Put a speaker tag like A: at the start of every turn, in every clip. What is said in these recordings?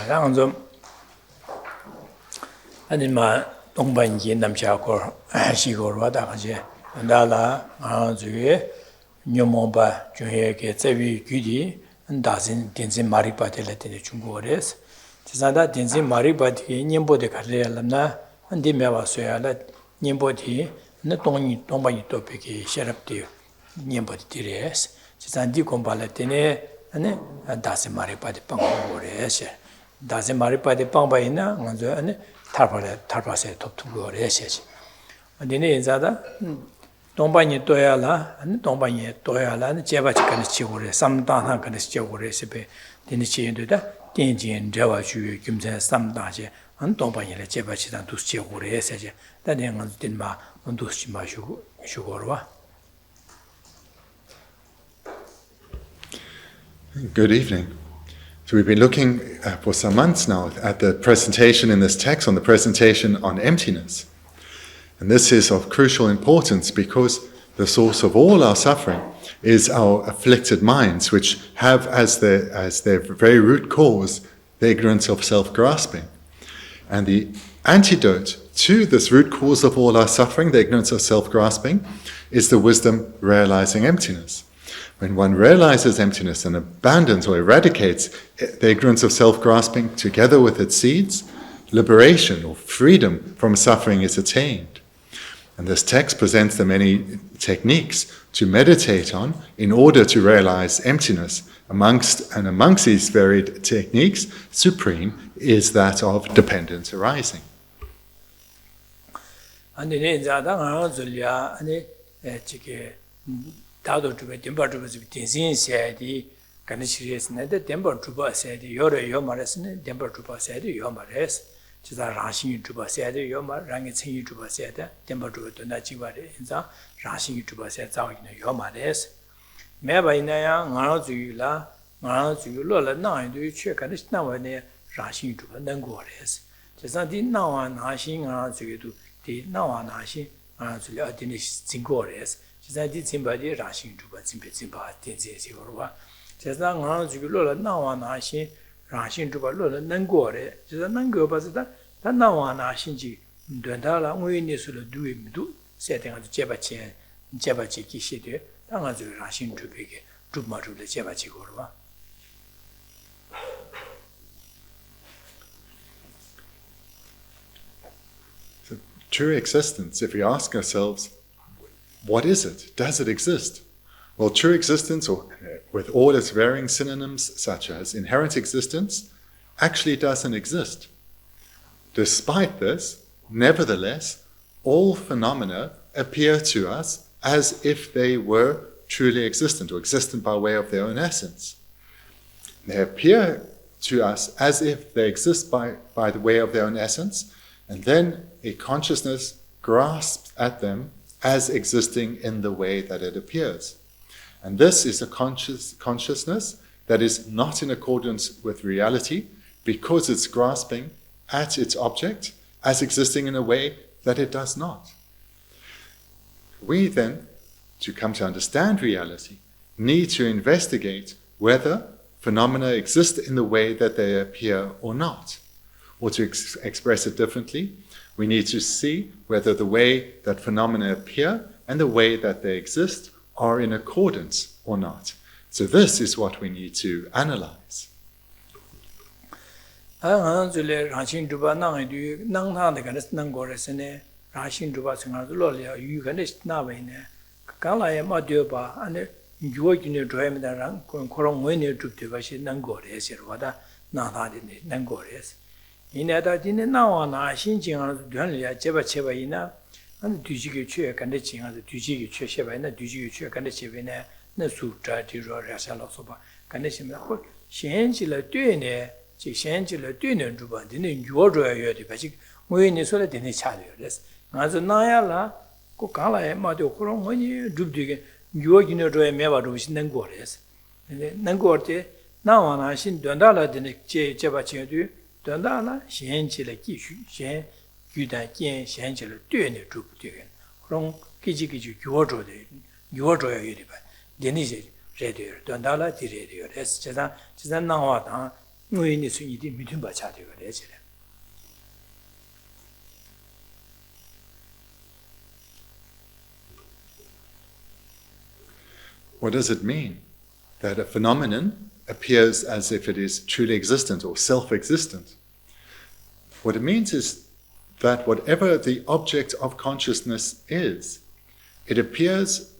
A: 然后就，你嘛东半夜南下过，西过罗大个些，那啦，然后就牛毛吧，就个在于具体，大神电子马里巴的来的中国人，其实他电子马里巴的年波的看来了呢，你没话说啊，那年波的那东半夜多别个写了的年波的的是，其实你讲白了的呢，大神马里巴的帮我的是。다시 말이 빠데 빵바이나 먼저 아니 탈파세 톱투고래 세지 근데 인자다 동반이 또야라 아니 동반이 또야라 제바치까지 치고래 삼다한 까지 치고래 세베 되는 지인들다 땡진 저와 주의 김세 삼다제 안 동반이래 제바치단 두 치고래 세지 다는 된마 원두시 마시고 쉬고와
B: Good evening. So we've been looking for some months now at the presentation in this text, on the presentation on emptiness. And this is of crucial importance because the source of all our suffering is our afflicted minds, which have as their very root cause the ignorance of self-grasping. And the antidote to this root cause of all our suffering, the ignorance of self-grasping, is the wisdom realizing emptiness. When one realizes emptiness and abandons or eradicates the ignorance of self-grasping together with its seeds, liberation or freedom from suffering is attained. And this text presents the many techniques to meditate on in order to realize emptiness. Amongst these varied techniques, supreme is that of dependence arising.
A: 다도 주베 덴바주베 딘신 세디 간시리스네 덴바주바 세디 요래 요 말했으네 덴바주바 세디 요 말했어 지다 라신 주바 세디 요 말, 랑이 칭이 주바 세디 덴바주도 나 지바레 인자 라신 주바 세디 자기네 요 말했어 매바이나야 나노주라 나노주로라 나이도 최간의 나와네 라신 주바 능고레스 지다 디 나와 나신 나주도 디 나와 나신 나주려 어디니 진고레스 지자디 짐바디 라신 주바 짐바 텐제지 거와 제가 나는 주로라 나와나신 라신 주바 로라 능고래 제가 능고 봐서다 다 나와나신지 된다라 우이니스로 두임도 세팅한 제바치 기시데 당아주 라신 주베게 주마주를 제바치 거와
B: So, true existence, if we ask ourselves, what is it? Does it exist? Well, true existence, or with all its varying synonyms, such as inherent existence, actually doesn't exist. Despite this, nevertheless, all phenomena appear to us as if they were truly existent, or existent by way of their own essence. They appear to us as if they exist by the way of their own essence, and then a consciousness grasps at them as existing in the way that it appears. And this is a consciousness that is not in accordance with reality because it's grasping at its object as existing in a way that it does not. We then, to come to understand reality, need to investigate whether phenomena exist in the way that they appear or not. Or to express it differently, we need to see whether the way that phenomena appear and the way that they exist are in accordance or not. So this is what we need to analyze.
A: 이내다 디네 나와나 신징을 되려 제바이나 안 뒤지게 취해 간데 징아서 뒤지게 취해봐이나 뒤지게 취해 간데 제베네 나 수자 디로라살로서 봐 간데 심나 그 현실을 뛰네 지 현실을 뛰는 주반 디네 요로여야 돼 바지 뭐니 소리 되네 차려요 그래서 나서 나야라 그 갈아에 맞도 그런 뭐니 줍디게 요기는 저에 매바로 신는 거래서 근데 난 거때 나와나 신 된다라 되네 제바치도 된다나 현실의 기슈 현 유단 견 현실을 뛰는 주부되게 그런 기지기지 요조야 이리 봐 되니지 radio, Dondala di radio, as Chazan Nawata, Muini Sunidi Mitumba Chatu,
B: What does it mean? That a phenomenon appears as if it is truly existent or self-existent. What it means is that whatever the object of consciousness is, it appears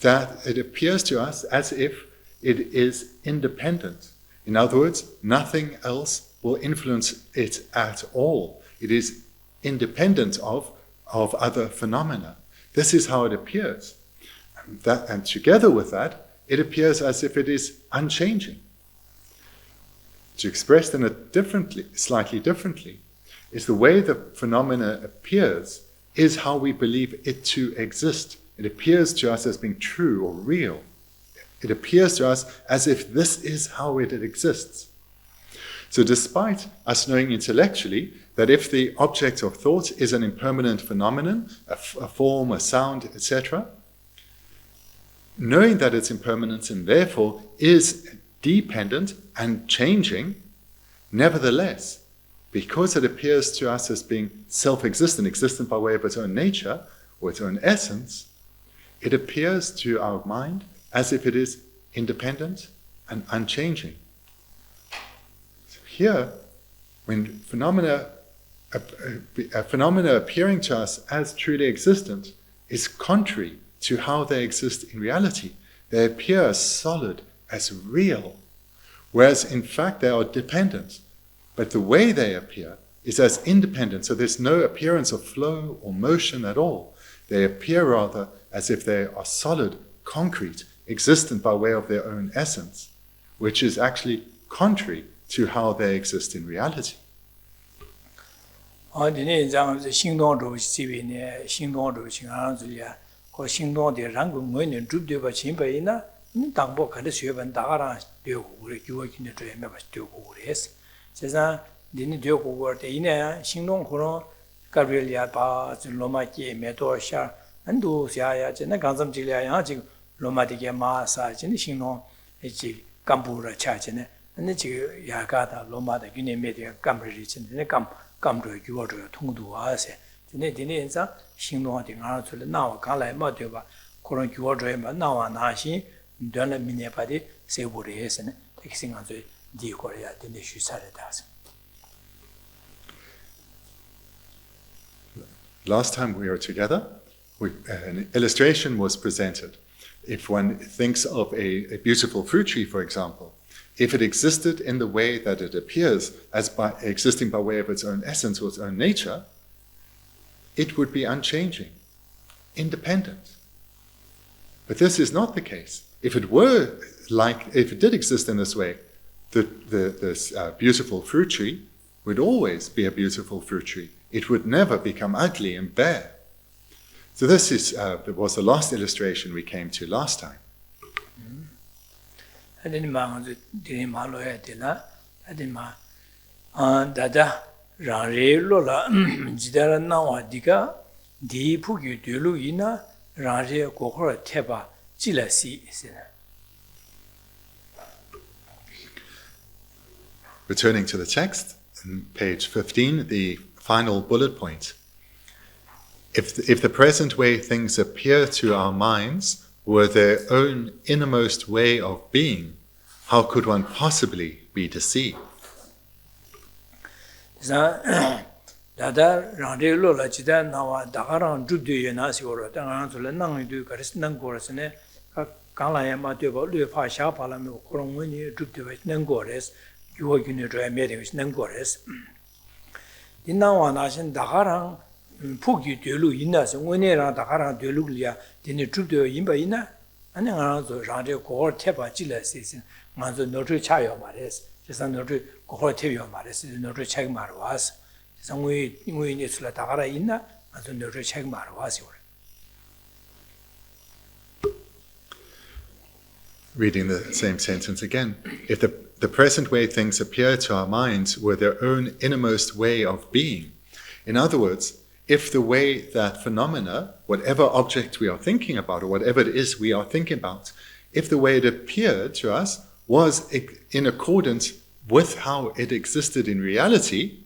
B: to us as if it is independent. In other words, nothing else will influence it at all. It is independent of other phenomena. This is how it appears. And together with that, it appears as if it is unchanging. To express it slightly differently, is the way the phenomena appears is how we believe it to exist. It appears to us as being true or real. It appears to us as if this is how it exists. So despite us knowing intellectually that if the object of thought is an impermanent phenomenon, a form, a sound, etc., knowing that it's impermanent and therefore is dependent and changing, nevertheless, because it appears to us as being self-existent, existent by way of its own nature or its own essence, it appears to our mind as if it is independent and unchanging. So here, when phenomena appearing to us as truly existent is contrary to how they exist in reality. They appear as solid, as real, whereas in fact they are dependent. But the way they appear is as independent, so there's no appearance of flow or motion at all. They appear rather as if they are solid, concrete, existent by way of their own essence, which is actually contrary to how they exist in reality.
A: Ko shingdong de rang ngoi ne drup de ba chin ba ina dang bo kan de xue ban da ra de gu re ju kin de zhe me ba de gu re es se san de ni de gu gu de ina shingdong ko ro ka ri ya ba zu lo ma ji me do sha an du xia ya zhe na gang zam ji lia ya ji lo ma de ge ma sa ji ni shingdong e ji gam bu ra cha ji ne an ji ya ga da lo ma de yin ne me de gam ri ji ne gam zhe ju wo zhe tong du a se ne de ne za xingdong de nga zu le na wa ga lai ma de ba ko ron ju wo zhe ma na wa na xin de le mi ne pa de se bu re se ne de xing an zhe di ko ya de ne xu sa le da se.
B: Last time we were together, an illustration was presented. If one thinks of a beautiful fruit tree, for example, if it existed in the way that it appears, as by existing by way of its own essence or its own nature, it would be unchanging, independent. But this is not the case. If it did exist in this way, this beautiful fruit tree would always be a beautiful fruit tree. It would never become ugly and bare. So this was the last illustration we came to last time. Returning to the text, on page 15, the final bullet point. If the present way things appear to our minds were their own innermost way of being, how could one possibly be deceived?
A: Pugi delu ina se ngone ra da gara delu lia dine tru de yimba ina ane nga zo ra de ko te ba ji la se se nga zo no tru cha yo ma res je san no tru ko te yo ma res no tru cha ma ro was san ngui ni sula da gara ina nga zo no tru cha ma ro was yo.
B: Reading the same sentence again. If the present way things appear to our minds were their own innermost way of being, in other words, if the way that phenomena, whatever object we are thinking about, or whatever it is we are thinking about, if the way it appeared to us was in accordance with how it existed in reality,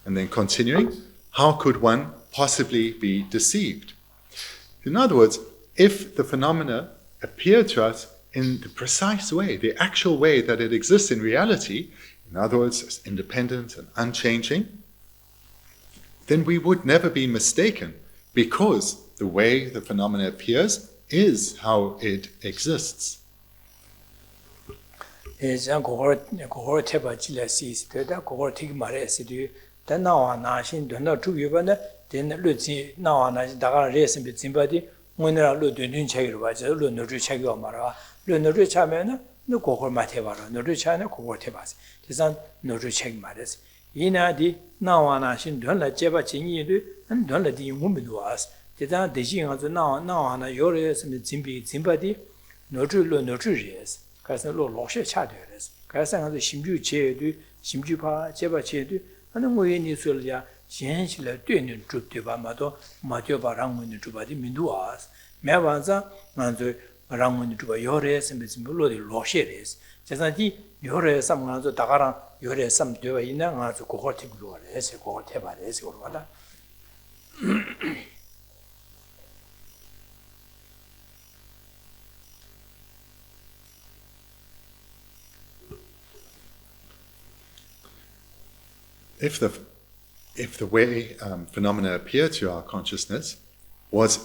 B: and then continuing, how could one possibly be deceived? In other words, if the phenomena appear to us in the precise way, the actual way that it exists in reality, in other words, as independent and unchanging, then we would never be mistaken, because the way the phenomena appears is how it exists. If the way phenomena appear to our consciousness was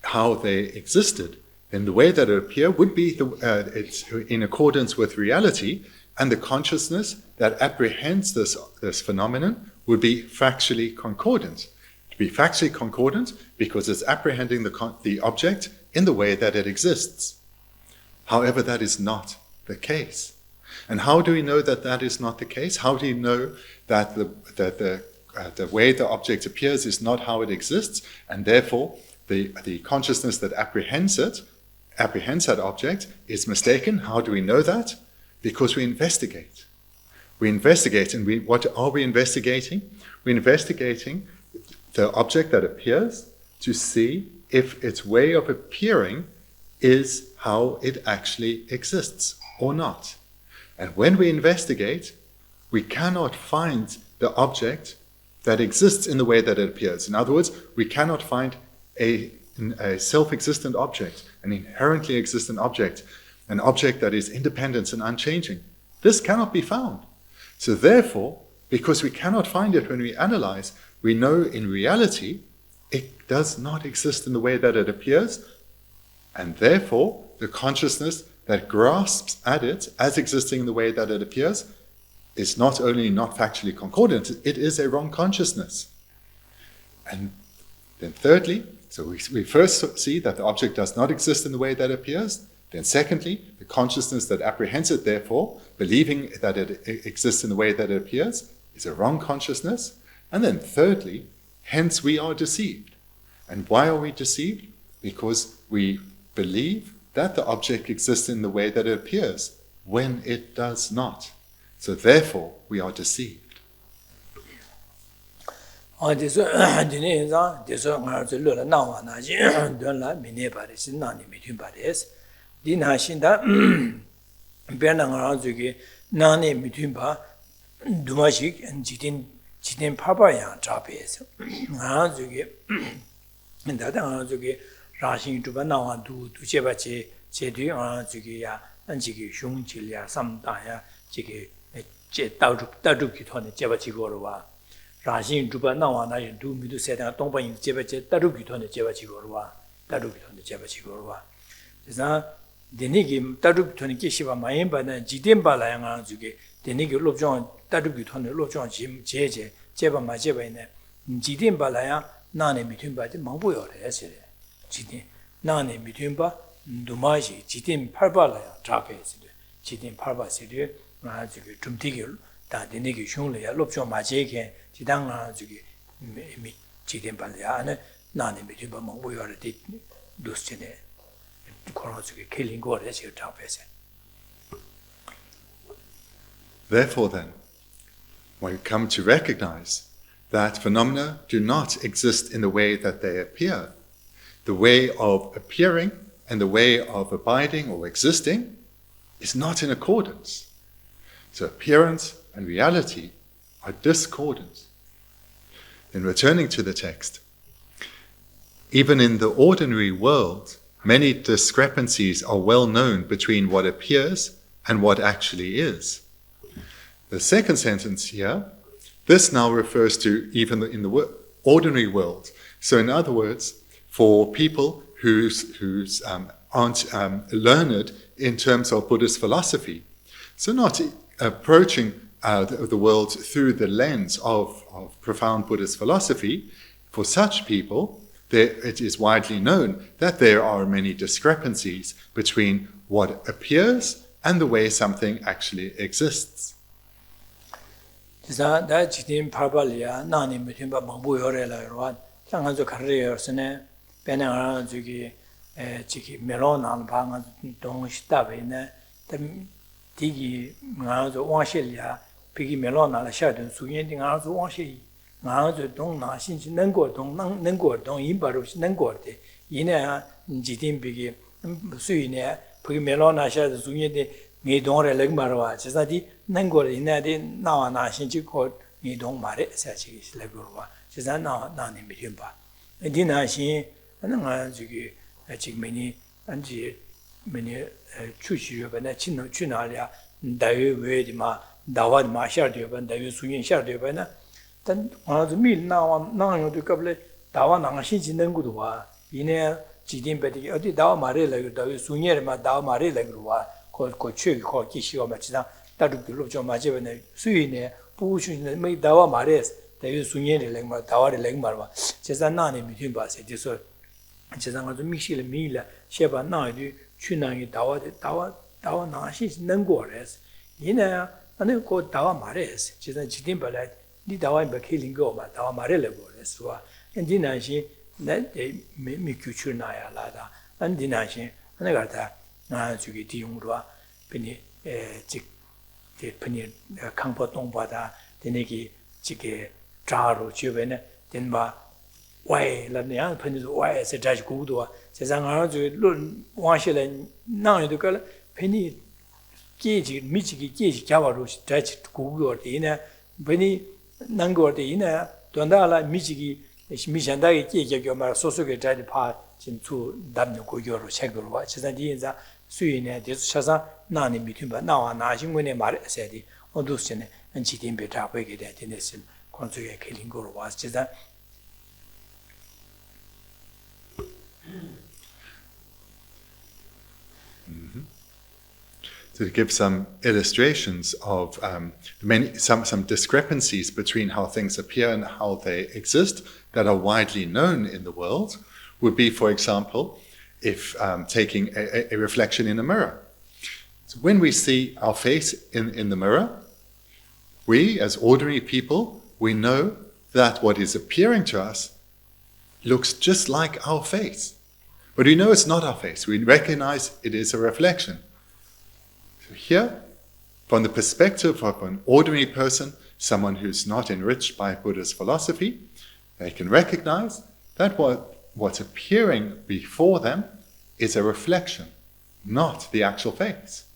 B: how they existed, then the way that it appear would be it's in accordance with reality, and the consciousness that apprehends this phenomenon would be factually concordant. To be factually concordant because it's apprehending the object in the way that it exists. However, that is not the case. And how do we know that that is not the case? How do you know that the way the object appears is not how it exists, and therefore the consciousness that apprehends that object is mistaken? How do we know that? Because we investigate. We investigate, and what are we investigating? We're investigating the object that appears to see if its way of appearing is how it actually exists or not. And when we investigate, we cannot find the object that exists in the way that it appears. In other words, we cannot find a self-existent object, an inherently existent object, an object that is independent and unchanging. This cannot be found. So therefore, because we cannot find it when we analyze, we know in reality it does not exist in the way that it appears, and therefore the consciousness that grasps at it as existing in the way that it appears is not only not factually concordant, it is a wrong consciousness. And then thirdly, so we first see that the object does not exist in the way that it appears. Then secondly, the consciousness that apprehends it, therefore, believing that it exists in the way that it appears, is a wrong consciousness. And then thirdly, hence we are deceived. And why are we deceived? Because we believe that the object exists in the way that it appears, when it does not. So therefore, we are deceived.
A: Rajin Juba Nawana do me to set a tomba in Jebache, Tarukiton, Jebachigorwa, Tarukiton, Jebachigorwa. The Nigi Tarukiton Kishiva Mayimba, Jidimba Layanga Zugi, the Nigi Lobjon, Tarukiton, Lobjon, Jim, Jeje, Jeba Majeba in Jidimba Laya, Nane Mitumba, the Mambuyo, Jidin, Nane Mitumba, Dumaji, Jidim Parbalaya, Trapez, Jidim Parba City, Tumtigil. 다 되게 흉내야 롭죠 마제게 지당아 저기 미 지된 발이 안에 나는 미리 뭐 뭐여를 돼 두스네 그런 저기 킬링 거를 제가 잡아서.
B: Therefore then, when we come to recognize that phenomena do not exist in the way that they appear, the way of appearing and the way of abiding or existing is not in accordance. So appearance and reality are discordant. Then returning to the text, even in the ordinary world, many discrepancies are well known between what appears and what actually is. The second sentence here, this now refers to even in the ordinary world. So in other words, for people who aren't learned in terms of Buddhist philosophy, so not approaching the world through the lens of profound Buddhist philosophy, for such people, it is widely known that there are many discrepancies between what appears and the way something actually exists.
A: ngāzu dōng nā shīnchī nāngor dōng, nāngor dōng, yīmbaru shī nāngor dē, yīnā jītīn bīgī sūyī nē, pīgī mēlō nā shā dā sūyī dē, ngī dōng rē lēg mārā wā, chīsā dī nāngor yīnā dē nā wā nā shīnchī kō ngī dōng mā rē, sā chī kī lēg wā, chīsā nā nī mī rīm bā. Dī nā shīn, ngā chī kī mēni chū chī yō bā nā, chū nā rā, dā yō wē dī mā, dā wā dī mā shā rī yō bā, dā yō sūyī shā rī yō bā nā, dan 아주 밀 나와요 그거를 다와 나가시지 nengu도 와 이내 지딘 베디 어디 다와 말해라 다 수녀를 다와 말해라 그러와 그 최기 거 기시가 맞지다 다루들로 좀 맞으면 수인에 부수는 뭐 다와 말해 대유 수녀를 랭마 다와를 랭마와 제산나니 미팅 봐서 돼서 제산 아주 미실을 밀라 셰바 나이 추나이 다와 나가시지 nen고래서 이내 아니 그 다와 말해 제산 지딘 발라 di dawa imba killing go ma dawa mare le go le suwa ndi na shi na mi kyuchur na ya la da ndi na shi na ga ta na ju gi di yong ro pini ji de pini kang po tong ba da de ne gi ji ge zha ro ju be ne den ba wai la ne ya pini wai se da ji gu do se sang a ju lu wa shi le na yu de ka pini ji ji mi ji gi ji ja wa ro da ji gu go de ne pini 난거데 이나 돈다라 미지기 미산다게 깨깨겨 말 소소게 자리 파 진투 남녀 고교로 책으로 와 지산디 인자 수인에 대해서 차사 나니 미팅바 나와 나신군에 말했어야지 어두스네 안치딘 베타 보게 돼 되네스 건수에 켈링고로 와 지산
B: To give some illustrations of some discrepancies between how things appear and how they exist that are widely known in the world would be, for example, if taking a reflection in a mirror. So when we see our face in the mirror, we, as ordinary people, we know that what is appearing to us looks just like our face. But we know it's not our face. We recognize it is a reflection. Here, from the perspective of an ordinary person, someone who's not enriched by Buddhist philosophy, they can recognize that what's appearing before them is a reflection, not the actual face.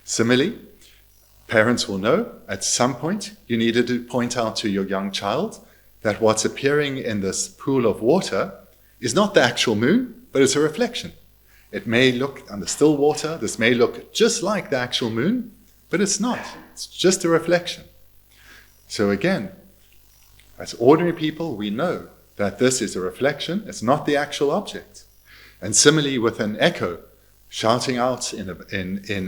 B: Similarly, parents will know at some point you needed to point out to your young child that what's appearing in this pool of water is not the actual moon, but it's a reflection. It may look, on the still water, this may look just like the actual moon, but it's not. It's just a reflection. So again, as ordinary people, we know that this is a reflection, it's not the actual object. And similarly with an echo, shouting out in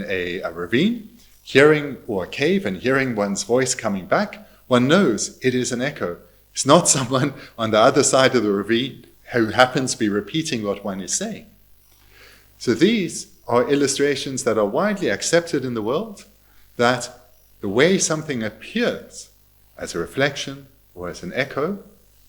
B: a ravine, hearing, or a cave, and hearing one's voice coming back, one knows it is an echo. It's not someone on the other side of the ravine who happens to be repeating what one is saying. So these are illustrations that are widely accepted in the world, that the way something appears as a reflection or as an echo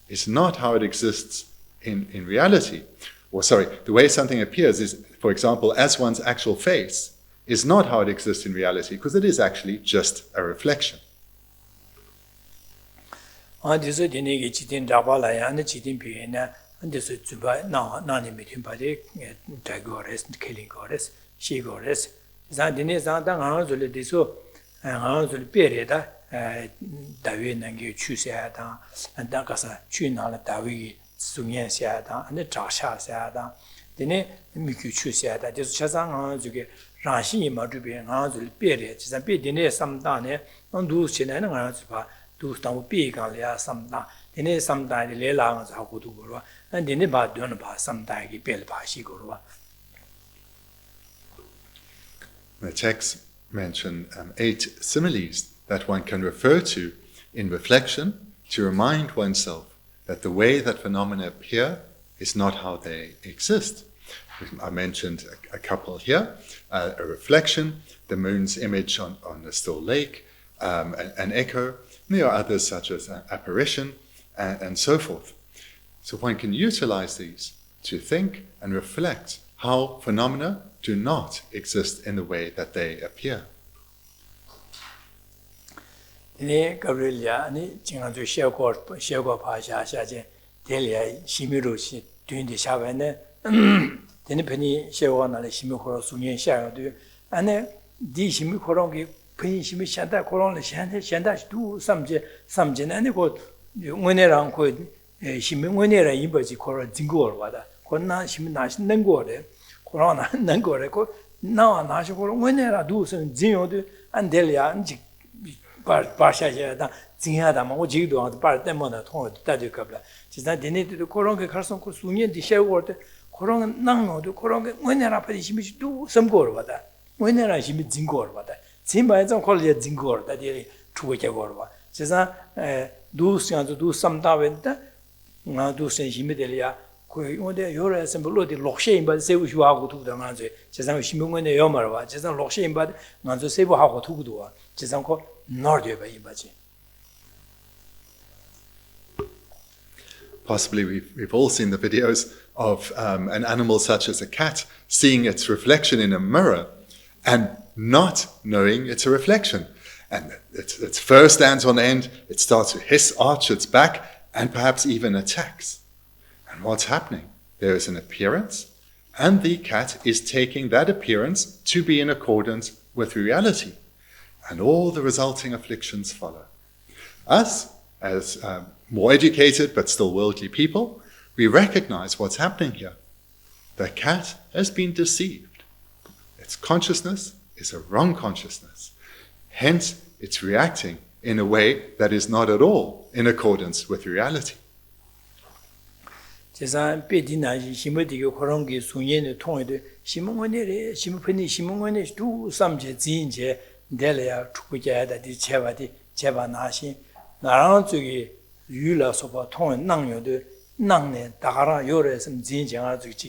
B: is not how it exists in reality. Or the way something appears is, for example, as one's actual face, is not how it exists in reality, because it is actually just a reflection.
A: and this is by now, none between body, Tagores, killing goddess, she goddess. Zandines and Angel, this so, and Angel period, David and you choose Ada, and Dakasa, Chunala Dawi, Sunyan Siada, and the Tasha Siada. Then make you choose that just Shazang to get Rashi Madubi and Angel period. It's a bit in some done, on do Shin and Anspa, do some big on the some da. Then some die the Lelang as how good to and then about done about some die built by Shigurua.
B: The text mention 8 similes that one can refer to in reflection to remind oneself that the way that phenomena appear is not how they exist. I mentioned a couple here, a reflection, the moon's image on a still lake, an echo, and there are others such as an apparition, and so forth. So one can utilize these to think and reflect how phenomena do not exist in the way that they appear.
A: Ne Gabriela, ni Jingan to Shego Pasha, Delia, Shimiru, doing the Shavane, then a penny Shewana, Shimiko, Sunyan Shao, and then the Shimikorongi, Penny Shimishanta, Coron, Shandash, do some gen, and they got Winner could Shimwinera Imbaji Cora Zingor, whether Kona Shiminash Nangore, Corona, Nangore, now a national winner I do some Zino and Delia and Pasha, Zinadam, or Jido, and the Partemon at home, Tadukabla. She's not the native to Coronga Carson Cosunia, the shell water, Coronga Nango, the Coronga, winner up she do some gore, what that. Winner I she meet Zingor, what that. Simba and some call it Zingor, that is true. She's not do some Daventa. Now do say immediately, you're a symbol of the Lokshin, but say which you are to the answer. Chesam Shimun Yomara, Chesam Lokshin, but not to say how to do it. Chesam called Nordia by Ibachi.
B: Possibly we've all seen the videos of an animal such as a cat seeing its reflection in a mirror and not knowing it's a reflection. And its fur stands on end, it starts to hiss, arch its back, and perhaps even attacks. And what's happening? There is an appearance, and the cat is taking that appearance to be in accordance with reality. And all the resulting afflictions follow. Us, as more educated but still worldly people, we recognize what's happening here. The cat has been deceived. Its consciousness is a wrong consciousness. Hence, it's reacting in a way that is not at all in accordance with reality.
A: Jesan Bedina, Shimodigo, Korongi, Sunyan, Toy, Shimone, Shimopeni, Shimone, do some Zinje, Delia, Tukuja, that is Chevati, Chevanashi, Naranzugi, Yula Soba, Toy, Nang, Nang, Dara, Yores, and Zinja,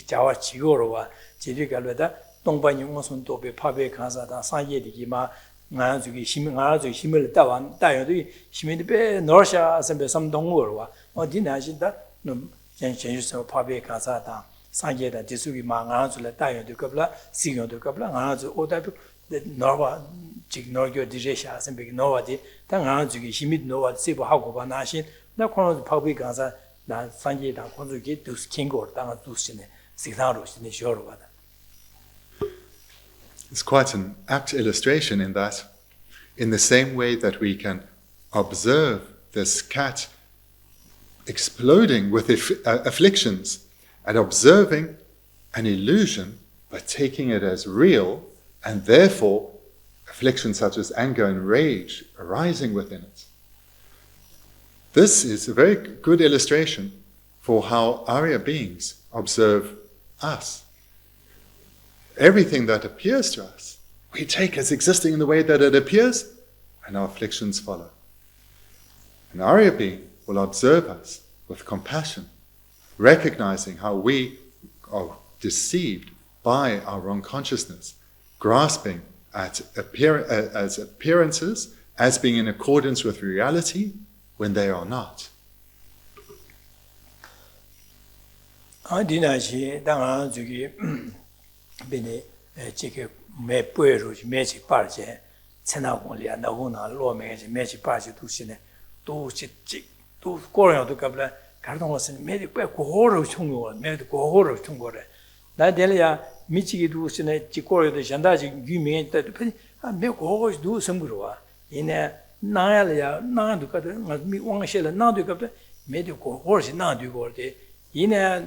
A: Jawa Chigorova, Chirigaleda, Dongbany Monson Tobe, Pabe Kansa, Sanye Gima. Nazuki, Shimil Tawan, Diary, Shimid Norsha, some Dongurwa, or Dinajida, no, changes of Pabe Kazata, Sangeta, Tisugi Manganzula, Diary de Kabla, Signor de Kabla, Anzu, or type the Norva, Chignorgio, Dijesha, and Big Novati, Tanganzuki, Shimid Nova, Sibo Hakoba Nashin, the corner of Pabe Gaza, Sangeta, Konzuki, to Kingo, Tangatusine, Signaros in the shore.
B: It's quite an apt illustration in that, in the same way that we can observe this cat exploding with afflictions and observing an illusion, but taking it as real, and therefore afflictions such as anger and rage arising within it. This is a very good illustration for how Arya beings observe us. Everything that appears to us, we take as existing in the way that it appears, and our afflictions follow. An Arya being will observe us with compassion, recognizing how we are deceived by our wrong consciousness, grasping at appearances as being in accordance with reality when they are not.
A: Bene, Chicken, me pueros, magic party, Senagonia, Nahuna, law magic party to Sine, to Korea to Kabla, 가르던 것은 매일 꽤 고호로 총고 매일 고호로 총고래 나 될이야 미치기도 신에 지고려도 현다지 유명한 때 매 고호도 섬그러와 이내 나야야 나도 가도 미 왕실에 나도 가도 매일 고호시 나도 거데 이내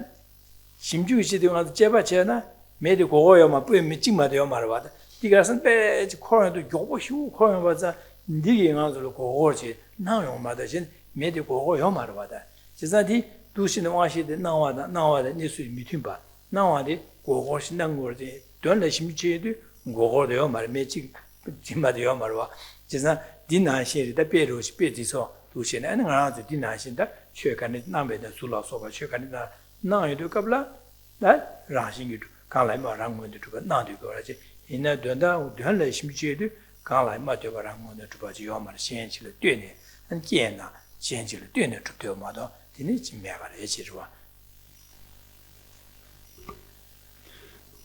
A: 심주시도 가서 제바체나 매일 고호요만 뿌에 미직마도요 말아봐 이가선 배 코로나도 요보시고 코로나 봐서 니게 가서 고호지 나요 마다신 매일 고호요 말아봐 지사디 두시는 와시데 나와다 니수이 미팅바 나와디 고고시 난거지 돈래 심치에도 고고도요 말 매직 지마도요 말와 지사 디나시리다 베로시 베디서 두시는 아는 하나도 디나신다 쉐간이 남베다 술라소가 쉐간이다 나요도 갑라 나 라싱이도 간라이 마랑문도 두가 나도 거라지 이나 돈래 심치에도 간라이 마도가 랑문도 두바지 요 말 신치를 뛰네 한 깨나 신치를 뛰네 두요 마도 And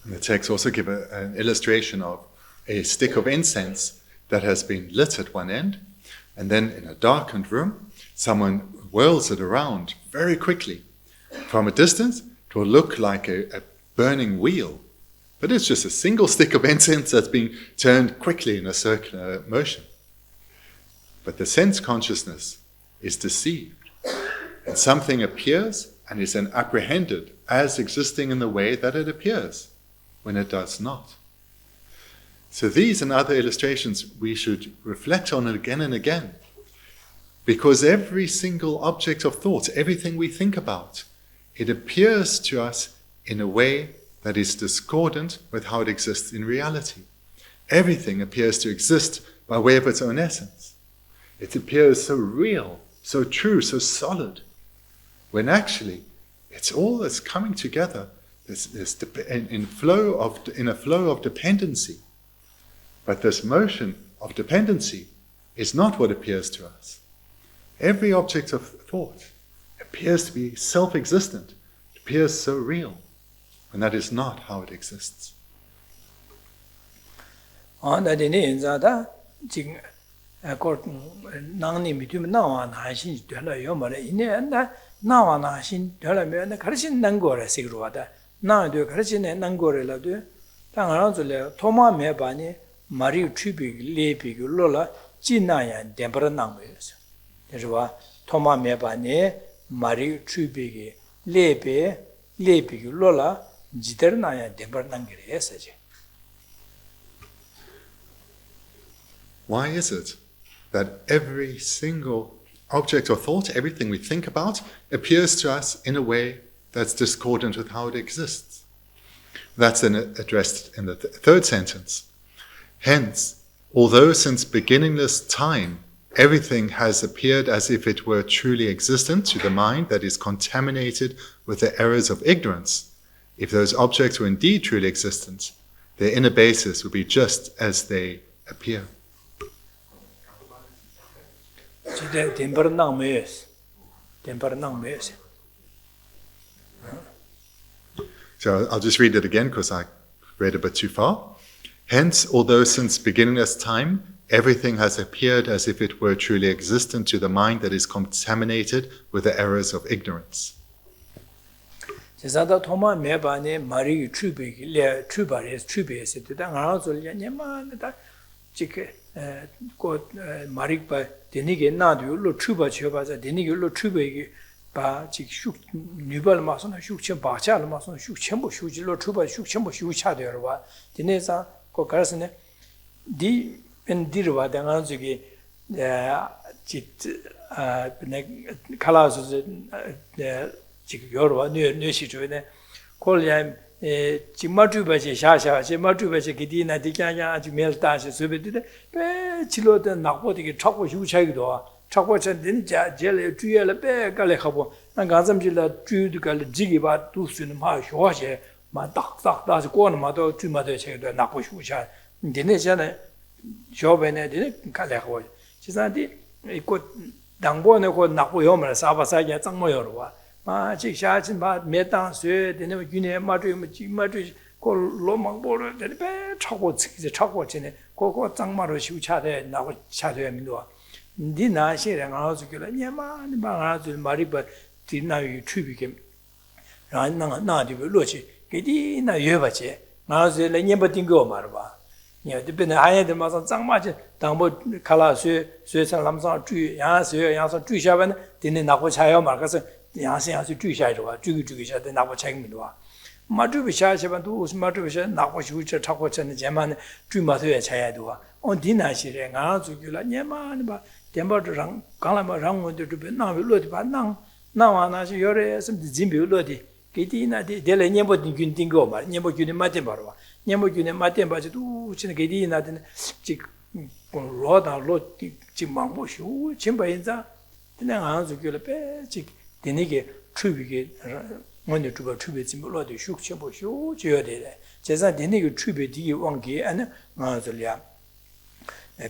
B: the texts also give an illustration of a stick of incense that has been lit at one end, and then in a darkened room, someone whirls it around very quickly. From a distance, it will look like a burning wheel, but it's just a single stick of incense that's being turned quickly in a circular motion. But the sense consciousness is deceived. And something appears and is then apprehended as existing in the way that it appears, when it does not. So these and other illustrations we should reflect on again and again, because every single object of thought, everything we think about, it appears to us in a way that is discordant with how it exists in reality. Everything appears to exist by way of its own essence. It appears so real, so true, so solid, when actually it's all that's coming together in a flow of dependency. But this motion of dependency is not what appears to us. Every object of thought appears to be self-existent, it appears so real, and that is not how it exists.
A: 나와나 신 별하면 가르친 난거래 시그로하다 나도 가르친에 난거래라도 당하라줄래 토마메 바니 마리 트비기 레비기 로라 지나야 덴버난 거였어. 그래서 토마메 바니 마리 트비기 레비기 로라 지더나야 덴버난 거였어지.
B: Why is it that every single object or thought, everything we think about, appears to us in a way that's discordant with how it exists? That's then addressed in the third sentence. Hence, although since beginningless time everything has appeared as if it were truly existent to the mind that is contaminated with the errors of ignorance, if those objects were indeed truly existent, their inner basis would be just as they appear. So I'll just read it again because I read a bit too far. Hence, although since beginningless time, everything has appeared as if it were truly existent to the mind that is contaminated with the errors of ignorance.
A: 마릭바 데니게 나도로 추바 쳐봐자 데니게로 추베기 바 직슉 뉴발 마선 슉천 바차를 마선 슉천보 슉질로 추바 슉천보 슉차되어 봐 데네사 고 가르스네 디 엔디르와 당한 저기 칼라스 지금 여러 뇌시 주변에 콜리아 지마주바지 샤샤 지마주바지 기디나 디냐냐 아주 멜다시 수베데 베 치로데 나고디게 찾고 휴차기도 찾고 전된 제레 주열에 베 갈래 하고 난 가슴질라 주드갈 지기바 두스는 마 쇼하제 마 딱딱다시 고는 마도 주마도 체도 나고 휴차 인데네잖아 쇼베네 데 갈래 하고 지사디 이거 당보네 고 나고 요말 사바사게 장모여로 와 아, 지샤진 바 메당스 되는 윤에 마주 고 로망보를 되베 차고 지게 차고 지네 고고 장마로 시우차대 나고 차대 민도 니나 시랑 아주기라 냐마 니방아주 마리바 di na yu chubi ke ra na di lo chi ke di na yu ba che nga se le nyen ba ting go ma ba nya de ben ha ye de ma sang zang ma che dang bo kala sue sang lam sang zhu ya se ya sang zhu xia ban de ne na ko cha yo ma ka se ya se ya su zhu xia de wa zhu xia de na ko cha mi de wa ma zhu bi xia xia ban du ma zhu bi xia na ko xu che cha ko chen de jian ma ne zhu ma de cha ya de wa on di na xi re nga zu ju la nyen ma ne ba den ba zhe rang gang la ma rang wo de zhu bi na bi lo de ba na wa na xi yo re sem de jin bi lo de给的那的，得来年不定军定个嘛，年不军的马点吧，年不军的马点吧，就都现在给的那的，这老大老这忙不休，千百人咋？那样子给了呗，这的那个储备个，我那主要储备怎么老的休千不休就要的嘞，加上的那个储备的往给俺那样子俩，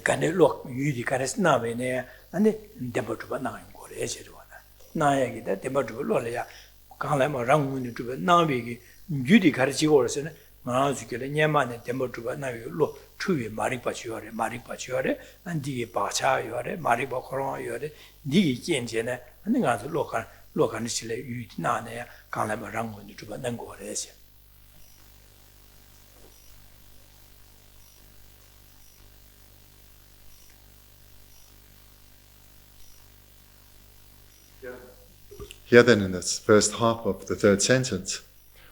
A: 干的落雨的干的是那边呢，俺那点不主把那样过来些的话呢，那样给的点不主落来呀。刚来嘛，让我们这边南边的女的开始结果了是呢，马上就给了年满的，点么这边那有落出于马里巴去了，马里巴去了，俺这个巴茶有了，马里巴可能有了，你个见解呢，那个是落看的起来雨的那呢，刚来嘛，让我们这边能过来些。
B: Here then in this first half of the third sentence,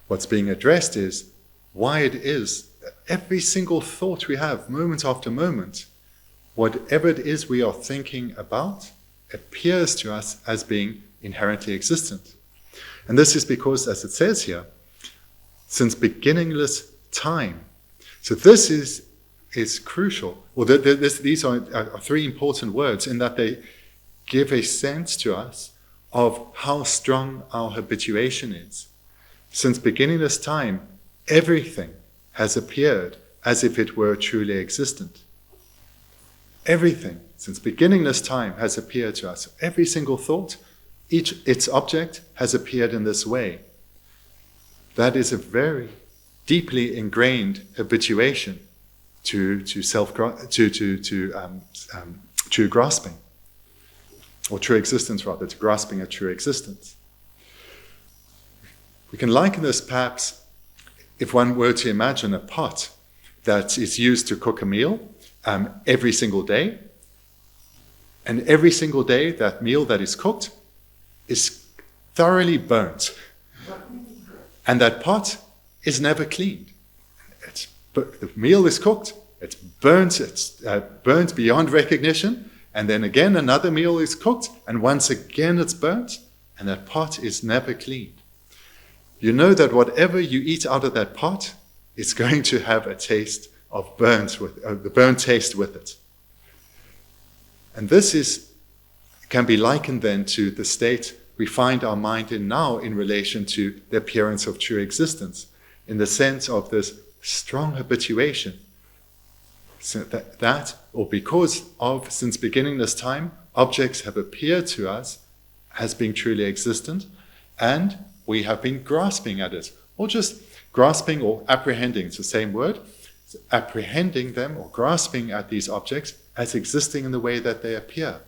B: what's being addressed is why it is that every single thought we have, moment after moment, whatever it is we are thinking about, appears to us as being inherently existent. And this is because, as it says here, since beginningless time. So this is crucial. Well, these are three important words in that they give a sense to us of how strong our habituation is. Since beginningless time, everything has appeared as if it were truly existent. Everything, since beginningless time, has appeared to us. Every single thought, its object has appeared in this way. That is a very deeply ingrained habituation to true grasping. Or true existence rather, to grasping a true existence. We can liken this perhaps, if one were to imagine a pot that is used to cook a meal every single day, and every single day that meal that is cooked is thoroughly burnt, and that pot is never cleaned. The meal is cooked, it's burnt beyond recognition, and then again another meal is cooked, and once again it's burnt, and that pot is never cleaned. You know that whatever you eat out of that pot is going to have a taste of the burnt taste with it. And this can be likened then to the state we find our mind in now in relation to the appearance of true existence, in the sense of this strong habituation. So that, or because of, since beginningless time, objects have appeared to us as being truly existent, and we have been grasping at it, or just grasping or apprehending, it's the same word, apprehending them or grasping at these objects as existing in the way that they appear.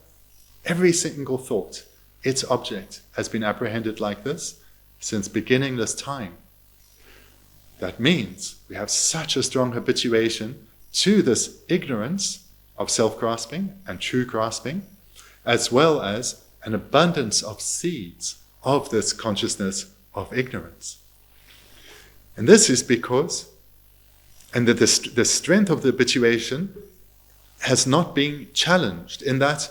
B: Every single thought, its object, has been apprehended like this since beginningless time. That means we have such a strong habituation to this ignorance of self-grasping and true grasping, as well as an abundance of seeds of this consciousness of ignorance. And this is because, and that the strength of the habituation has not been challenged, in that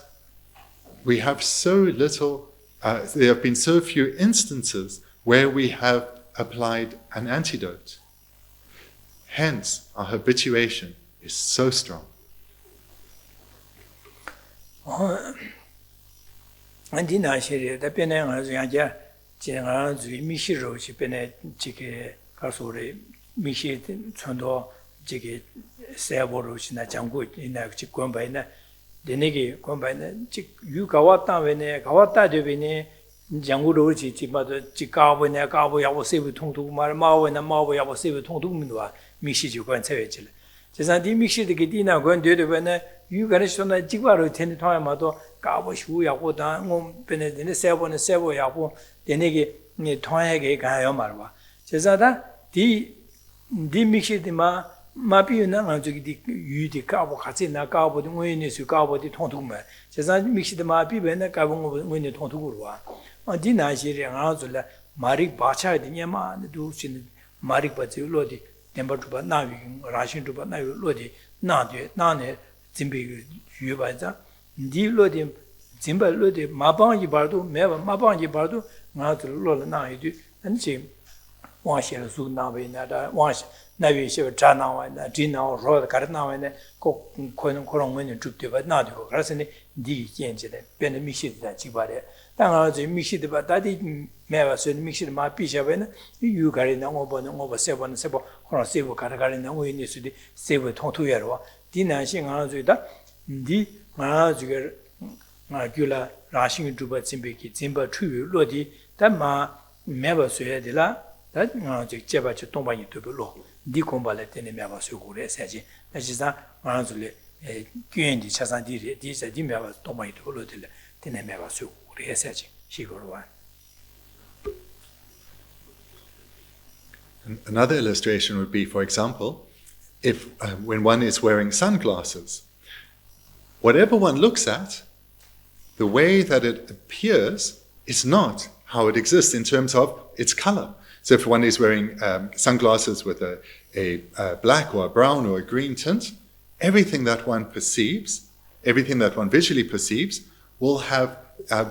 B: we have so little, there have been so few instances where we have applied an antidote. Hence, our habituation is so strong.
A: yu gane shona jigwaru teni thoya mato kabo shu yaku da ngom pene dene sebo yaku dene ge thoya ge gayo marwa chezada di mixi di ma piyu na nganzo ki di yu di kabo katsi na kabo di ngoyi nesu kabo di thongtuk me chezada mixi di ma piyu na kabo ngoyi ne thongtuk urwa di na shiri nganzo la marik bacha di nyama du sin marik bachi lo di tempa chupa na wi rashin chupa na wi lo di na ne zimbi yu ba za di lo di zimba lo di ma bang yi bardu me ma bang yi bardu nganzo lo la na yi du an chi wang xie le su na wi na da wang na wi xie cha na wa na ji na ro ka na wa ne ko ko rong wen chup de ba na de ko ka se ne di jian ji de ben de mi xi de ji ba de当然，这密西的吧，大地没有说密西的嘛，必须为呢，有个人呢，我不，谁不，可能谁不，个人呢，我有你说的，谁不通透也是吧？第二些俺觉得，俺这个俺觉得让心主把准备处于落地，但嘛没有说的啦，但俺就这边就东北人都不落，你恐怕来等你没有说过来事情，但是啥，俺这里原地车上地在地没有东北人都不落的了，等你没有说过。
B: Another illustration would be, for example, if when one is wearing sunglasses, whatever one looks at, the way that it appears is not how it exists in terms of its color. So if one is wearing sunglasses with a black or a brown or a green tint, everything that one perceives, everything that one visually perceives, will have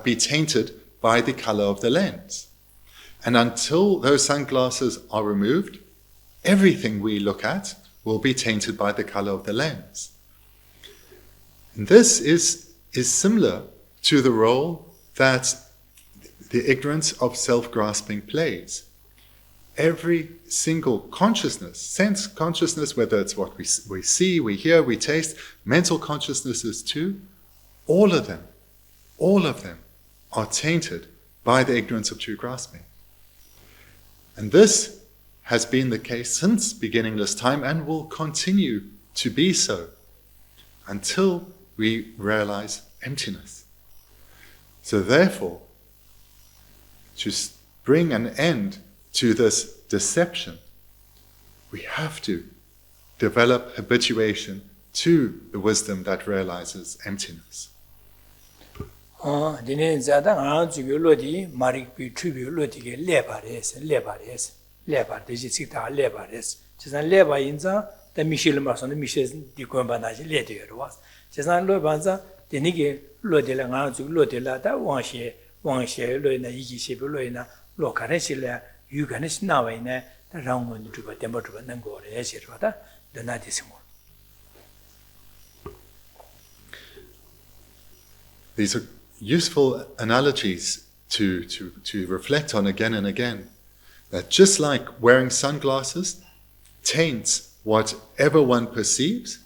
B: be tainted by the color of the lens. And until those sunglasses are removed, everything we look at will be tainted by the color of the lens. And this is similar to the role that the ignorance of self-grasping plays. Every single consciousness, sense consciousness, whether it's what we see, we hear, we taste, mental consciousnesses too, all of them are tainted by the ignorance of true grasping. And this has been the case since beginningless time and will continue to be so until we realize emptiness. So therefore, to bring an end to this deception, we have to develop habituation to the wisdom that realizes emptiness.
A: Dine zada nga zuge lodi marik bi chubi lodi ge leba res leba de ji sikta leba res chizan leba inza da mishil ma son mishil di kon ba na ji le de ro was chizan lo ban za dine ge lodi la nga zuge lodi la da wang xie lo na yi ji xie bu lo na lo ka ren xi le yu ga ne xi na wei ne da rang mo ni zhu ba den ba zhu ba nang go re xie ro da de na di simo.
B: These are useful analogies to reflect on again and again. That just like wearing sunglasses taints whatever one perceives,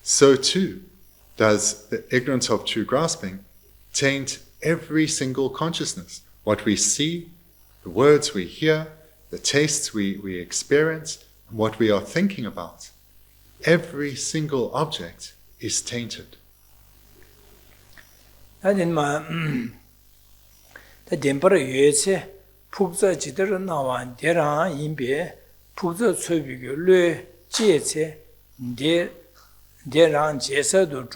B: so too does the ignorance of true grasping taint every single consciousness. What we see, the words we hear, the tastes we experience, and what we are thinking about. Every single object is tainted.
A: 하긴 마 덴퍼 예체 북저 지대로 나와 대라 인베 북저 최비교 뢰 제체 대랑 제서도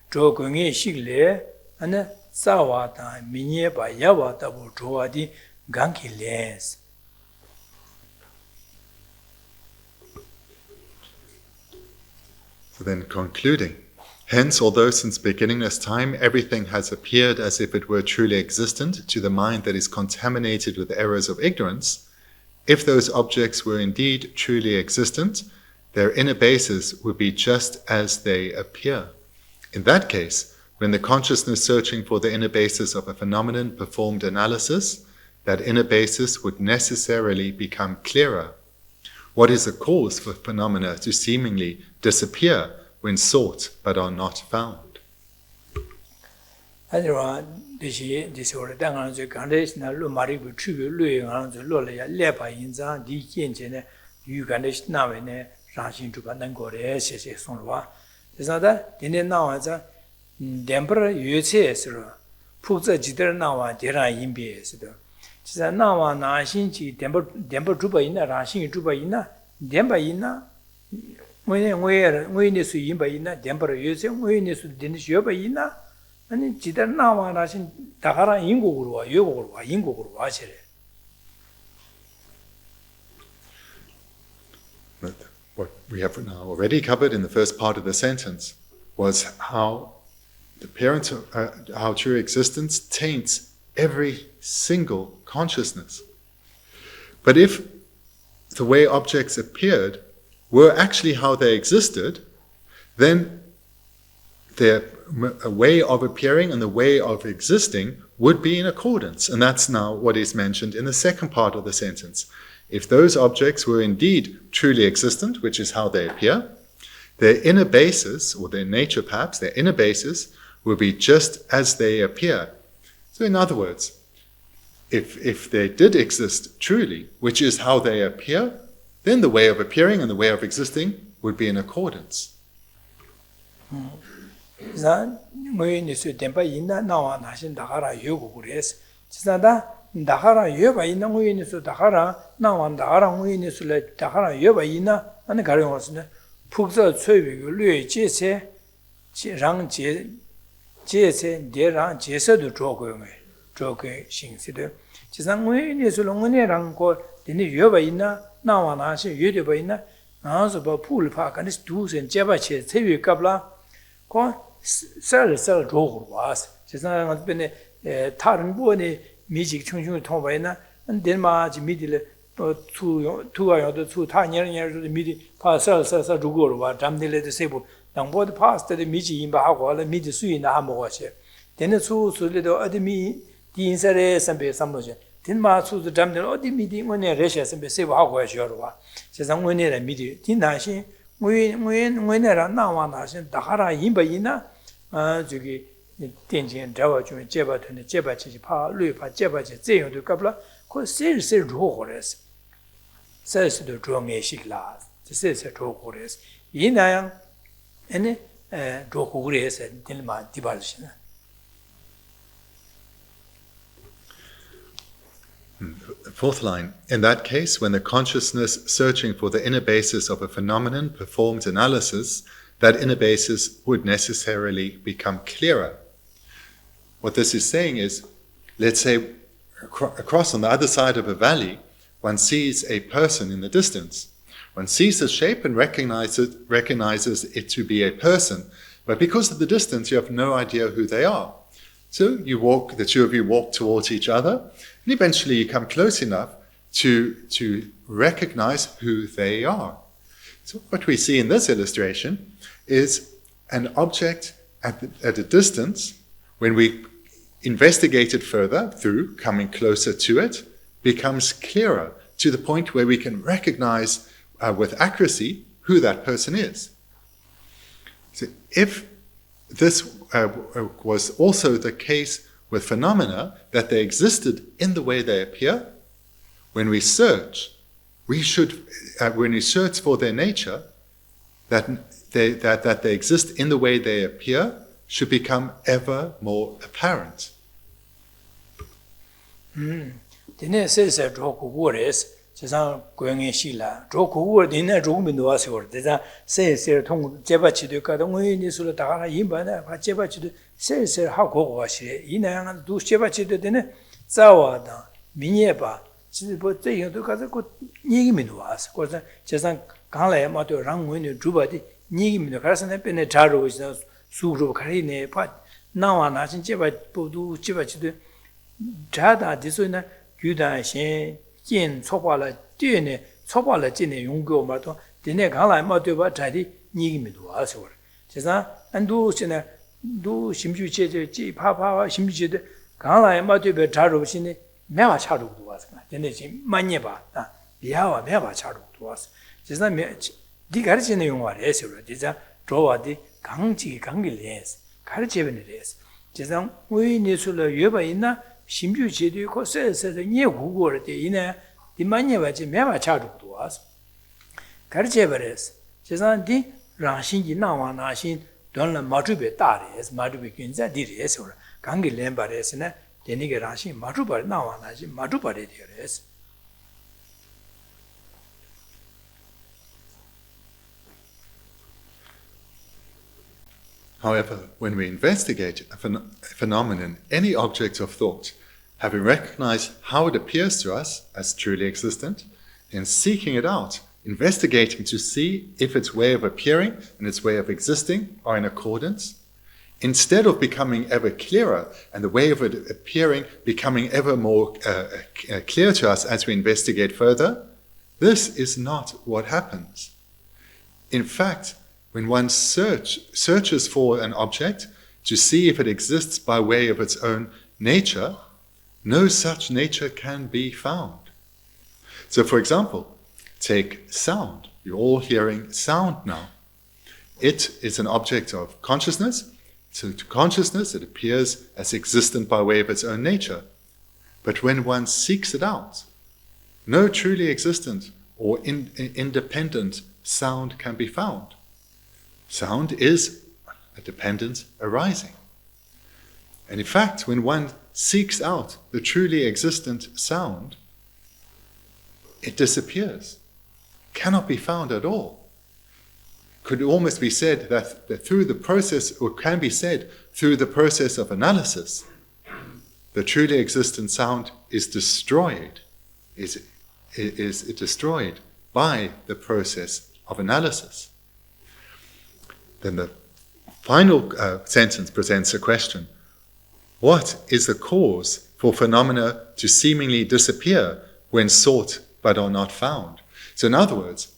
A: 조공의 식례 안에 싸와다 미니에바 야와다 보 조아디 강킬레스.
B: So then concluding, hence, although since beginningless time everything has appeared as if it were truly existent to the mind that is contaminated with errors of ignorance, if those objects were indeed truly existent, their inner basis would be just as they appear. In that case, when the consciousness searching for the inner basis of a phenomenon performed analysis, that inner basis would necessarily become clearer. What is the cause for phenomena to seemingly disappear when sought but are not found?
A: 제사다 디네 나와자 뎀버 유체스로 푹자 지들 나와 대라 인비에스도 제사 나와 나신지 뎀버 주바 있나 라신 주바 있나 뎀바 있나 뭐네 수 인바 있나 뎀버 유체 뭐네 수 디네 쉬어바 있나 아니 지들 나와 라신 다가라 인국으로 와 요국으로 와 인국으로 와시래.
B: What we have now already covered in the first part of the sentence was how the appearance of how true existence taints every single consciousness. But if the way objects appeared were actually how they existed, then their way of appearing and the way of existing would be in accordance. And that's now what is mentioned in the second part of the sentence. If those objects were indeed truly existent, which is how they appear, their inner basis, or their nature perhaps, their inner basis, will be just as they appear. So in other words, if they did exist truly, which is how they appear, then the way of appearing and the way of existing would be in accordance.
A: 다하라 여바 있는 거에서 다하라 나완 다하라 거에서 다하라 여바 있나 아니 가려웠는데 북서 최위의 뢰 제세 지랑 제세 대랑 제세도 조고요. 조게 신세도 지상 거에서 롱은이랑 거 되는 여바 있나 나완아시 여여바 있나 나서 봐 풀파 간스 두선 제바체 최위 갑라 거 셀 조고 와서 지상 앞에 다른 부분에 미직 충충을 통과했나 덴마지 미디를 투가요도 투 타녀녀도 미디 파서서서 주고로 와 잠들레도 세부 당보도 파스터의 미지 임바하고 알 미디 수이나 하모가시 데네 수술레도 어디미 디인사레 선배 삼로제 덴마 수도 잠들 어디 미디 뭐네 레셔 선배 세부하고 하셔로 와 세상 원네라 미디 딘다시 뭐네라 나와나신 다하라 임바이나 저기 电见这个就结巴团的结巴气怕累怕结巴气这样的搞不了，可是如何的是，是的专业性啦，这是如何的是，一那样，呢，如何的是，听嘛，第八是呢。
B: Fourth line. In that case, when the consciousness searching for the inner basis of a phenomenon performed analysis, that inner basis would necessarily become clearer. What this is saying is, let's say across on the other side of a valley, one sees a person in the distance. One sees the shape and recognizes it to be a person, but because of the distance, you have no idea who they are. So the two of you walk towards each other, and eventually you come close enough to recognize who they are. So what we see in this illustration is an object at a distance. When we investigate it further through coming closer to it, becomes clearer to the point where we can recognize with accuracy who that person is. So if this was also the case with phenomena, that they existed in the way they appear, when we search, when we search for their nature, that they exist in the way they appear, should become ever more apparent.
A: Dine sese joku gores, 제상 고영의 시라 조고월 되네 조금도 와서 되자 세세 통 제바치도 가도 뭐니 수로 다가 임바나 바 제바치도 세세 하고 와시 이나양 두 제바치도 되네 자와다 미니에바 지뭐 제용도 가서 그 얘기미도 와서 그래서 제상 강라에 마도 랑원이 주바디 얘기미도 가서 내 bên 자로 있어 수로 가리네 바 나와나 진짜 보도 제바치도 자다 디소나 규다신 见错话了对呢错话了进的用过嘛都的那刚来嘛对吧在的你没多少说其实很多现在都心去这这怕怕心去的刚来嘛对吧查入现在没法查入多少真的是慢年吧啊比较没法查入多少其实没你开始呢用话来说了就是主要的강지 관계에서 가르치는 데서其实我你说了越把人심주 제도 코스에서 예 구고를 때 이내 디만이 와지 매마 차도도 와서 가르쳐 버렸어. 제산디 Rangshingi Nawa Nashin, Donla Matube Tares, Matube Ginza Dires, or Gangi Lembares, and Deniga Rashin, Matuba Nawa Nashi, Matuba Dires.
B: However, when we investigate a phenomenon, any object of thought, having recognized how it appears to us as truly existent, and seeking it out, investigating to see if its way of appearing and its way of existing are in accordance, instead of becoming ever clearer and the way of it appearing becoming ever more clear to us as we investigate further, this is not what happens. In fact, when one searches for an object to see if it exists by way of its own nature, no such nature can be found. So, for example, take sound. You're all hearing sound now. It is an object of consciousness. So to consciousness, it appears as existent by way of its own nature. But when one seeks it out, no truly existent or independent sound can be found. Sound is a dependent arising. And in fact, when one seeks out the truly existent sound, it disappears, cannot be found at all. Could almost be said that through the process, or can be said through the process of analysis, the truly existent sound is destroyed, is destroyed by the process of analysis. Then the final sentence presents a question. What is the cause for phenomena to seemingly disappear when sought but are not found? So in other words,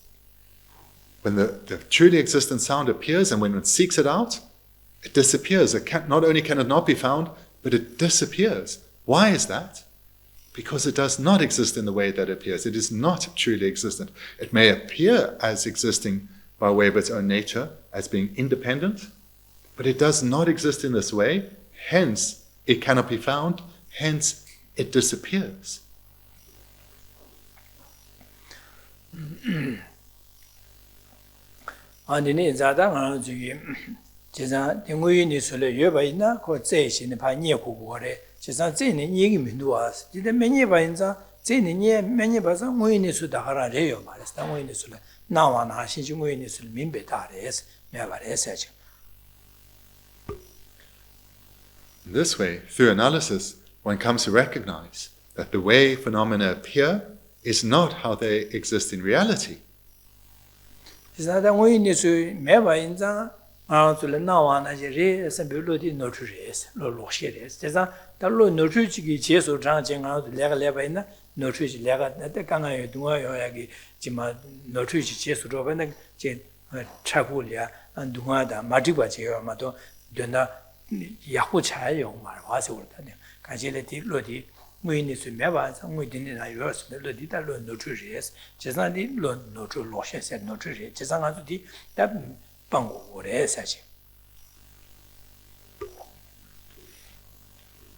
B: when the truly existent sound appears and when one seeks it out, it disappears. Not only can it not be found, but it disappears. Why is that? Because it does not exist in the way that it appears. It is not truly existent. It may appear as existing by way of its own nature, as being independent, but it does not exist in this way, hence it cannot be found, hence it disappears.
A: Andini Zadang Jizan Tinguini Sule Yubaina, ko Zeshin, Pania Kugore, Jizan Zini Yigimiduas, did the many Bainza, Zini, many Baza, Muini Sudahara Reo, Maristan Winnie Sule. Now, I see you in this Mimbetares, never research.
B: In this way, through analysis, one comes to recognize that the way phenomena appear is not how they exist in reality.
A: Is that when you see Meva to the now on as a race and beauty notary, low shares. There's a low notary chase or dranching out the level notary lega that the Kanga Duayagi, Jima notary chase to Robin, Chapulia, and Dumada, Matibachi, Mato, Duna Yahuchai, was over that. Cagility, Lodi, we need to Meva, and we didn't yours, the Lodita notary, just not the notary losses and notary, just not the that Bango or such.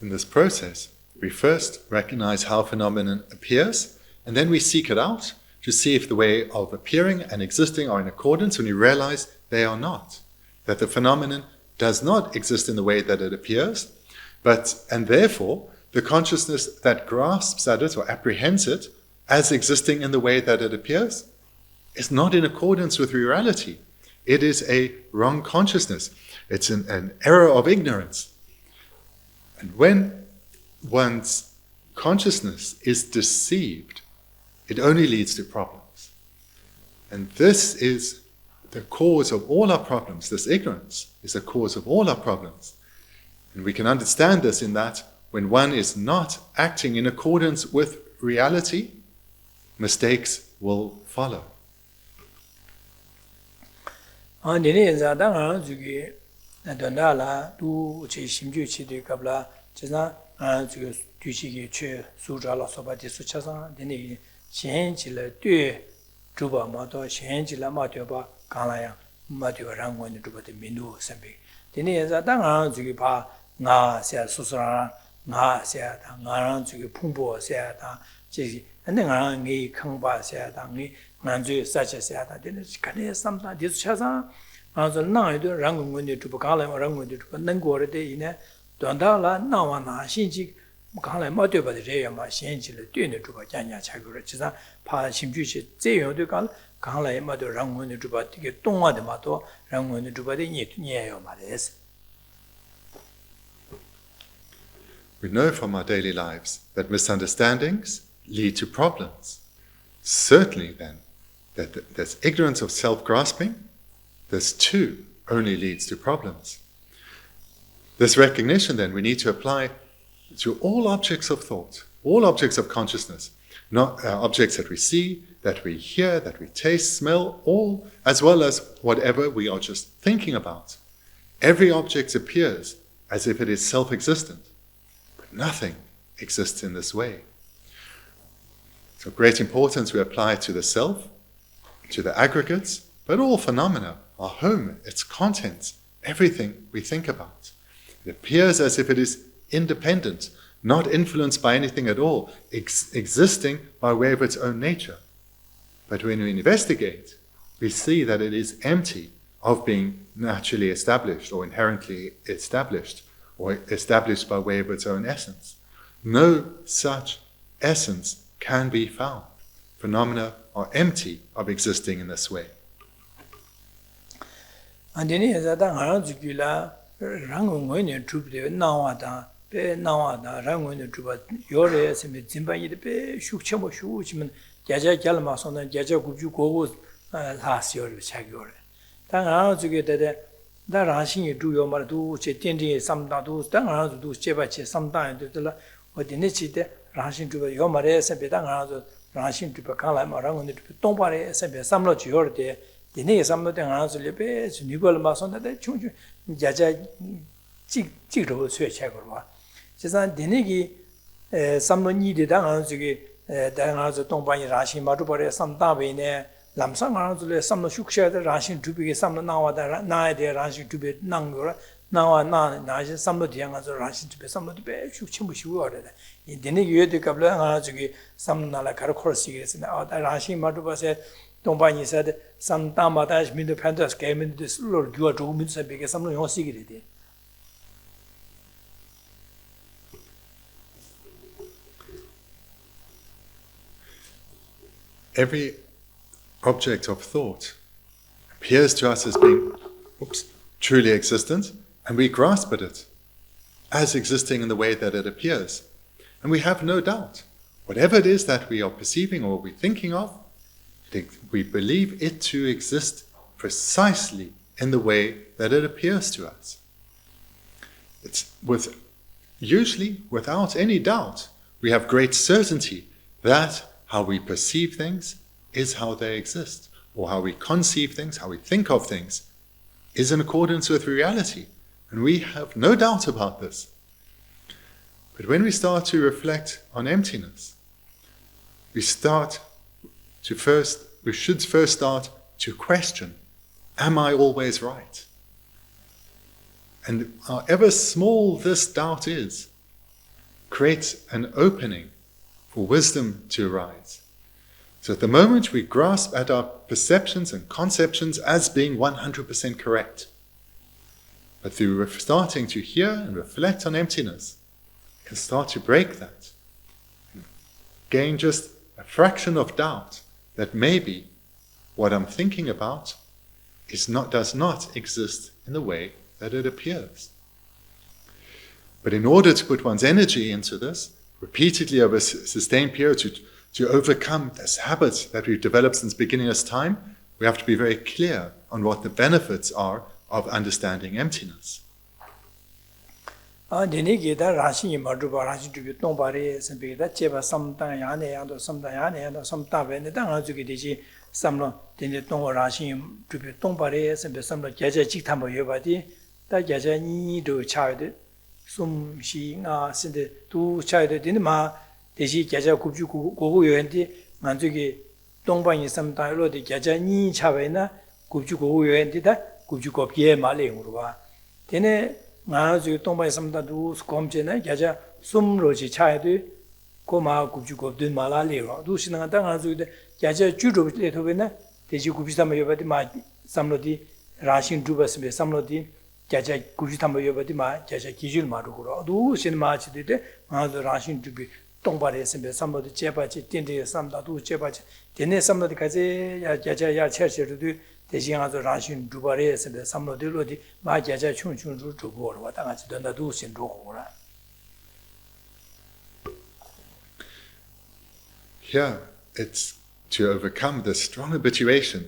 B: In this process, we first recognize how phenomenon appears, and then we seek it out to see if the way of appearing and existing are in accordance, and we realize they are not. That the phenomenon does not exist in the way that it appears, and therefore, the consciousness that grasps at it or apprehends it as existing in the way that it appears is not in accordance with reality. It is a wrong consciousness. It's an error of ignorance. And when one's consciousness is deceived, it only leads to problems. And this is the cause of all our problems. This ignorance is the cause of all our problems. And we can understand this in that when one is not acting in accordance with reality, mistakes will follow.
A: also na do rangun gun to bakala rangun to nangore de ine dondala na wa na shinji bakala ma de ba de ya ma shinji le de ne to ba janya cha go ji sa pa simju chi ze yo de gal 강라 마도 랑원의 주바 되게 동화데 마도 랑원의 주바데 니에요 말레스.
B: We know from our daily lives that misunderstandings lead to problems. Certainly then, that there's ignorance of self-grasping, this too only leads to problems. This recognition then we need to apply to all objects of thought, all objects of consciousness, not objects that we see, that we hear, that we taste, smell, all, as well as whatever we are just thinking about. Every object appears as if it is self-existent, but nothing exists in this way. So great importance we apply to the self, to the aggregates, but all phenomena, our home, its contents, everything we think about. It appears as if it is independent, not influenced by anything at all, existing by way of its own nature. But when we investigate, we see that it is empty of being naturally established or inherently established or established by way of its own essence. No such essence can be found. Phenomena are empty of existing in this way.
A: And then is that Ranzukula Rangun troop de Nawada, Pe Nawada, Rangun troop, Yore, Zimba, Shukchamo Shuchman, Jaja Jalmason, and Jaja Guju go last year, Chagore. Then Ranzuki that Ranshin you do your Mardu, Chetinji, some Dadus, then around to do Chebache, sometimes or the Nichite, Ranshin to your Mares and Bedan, Ranshin to Pacala, Marangun to Tombare, some lot your day. The name some of the answer Lepes, Nugol Mason that they choose Jaja Chiro Switchagua. Just on Denigi, someone needed Anzuki, then as a Tombay Rashi, Matupare, some Tabine, Lamsang Anzule, some Shuksha, the Rashi to be some now that night they Rashi to be Nangura, now and now, somebody young as a Rashi to be somebody Shukshu ordered. In the Nigi, the Kabla Anzuki, some Nalakar cigarettes, and out Rashi Matupa said, Tombani said, some Tamatash Middle Panthers came into this Lord Gua to Minsa because some of your secret.
B: Every object of thought appears to us as being truly existent, and we grasp at it as existing in the way that it appears. And we have no doubt, whatever it is that we are perceiving or we're thinking of, we believe it to exist precisely in the way that it appears to us. It's usually without any doubt, we have great certainty that how we perceive things is how they exist, or how we conceive things, how we think of things, is in accordance with reality. And we have no doubt about this. But when we start to reflect on emptiness, we should first start to question, am I always right? And however small this doubt is, creates an opening for wisdom to arise. So at the moment we grasp at our perceptions and conceptions as being 100% correct, but through starting to hear and reflect on emptiness, we can start to break that, gain just a fraction of doubt that maybe what I'm thinking about does not exist in the way that it appears. But in order to put one's energy into this, repeatedly over a sustained period to overcome this habit that we've developed since beginningless time, we have to be very clear on what the benefits are of understanding emptiness.
A: Denigi that Rashi Maduba Rashi to be Tombari, some big that Cheva, some Tayane, and some Diane, and some Tabe, and the Tangazuki, some Dini Tongo Rashi to be Tombari, and some Jaja Chitamo Yobadi, that Jaja need to child, some she sent the two child Dinima, the she Jaja Kuju Gogu and the Manzuki Tomba in some dialogue, the Jaja Ni Chavena, Kuju Gogu and that, Kuju Kopie Mali Urwa. Then Nazu Tomba some that do Scomjena, Jaja, some Roji Chai, Koma Kuju Gobdun Malali, Dushina Tangazu, Jaja Judo Letovena, the Jukubisama Yobati, somebody Rashin Dubas be Samlodi, Jaja Gujitamba Yobadima, Jaja Kijul Maduro, do Sinmachi did it, Rashin to be Tombares and somebody Chepachi, Tindi, some that do Chepachi, Tene some of the Kaze, Jaja Church to do, the young Rashin Dubares and some of the Lodi, my Jaja Chun to go, what I done the do in Dora.
B: Here, it's to overcome this strong habituation.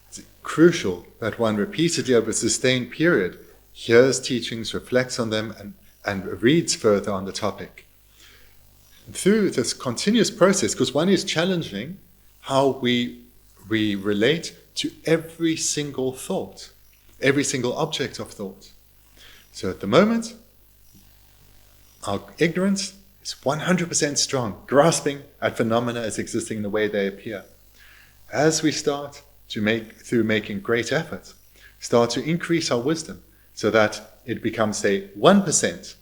B: It's crucial that one repeatedly over a sustained period hears teachings, reflects on them, and reads further on the topic. And through this continuous process, because one is challenging how we relate to every single thought, every single object of thought. So at the moment, our ignorance is 100% strong, grasping at phenomena as existing in the way they appear. As we start to through making great effort, start to increase our wisdom so that it becomes, say, 1%,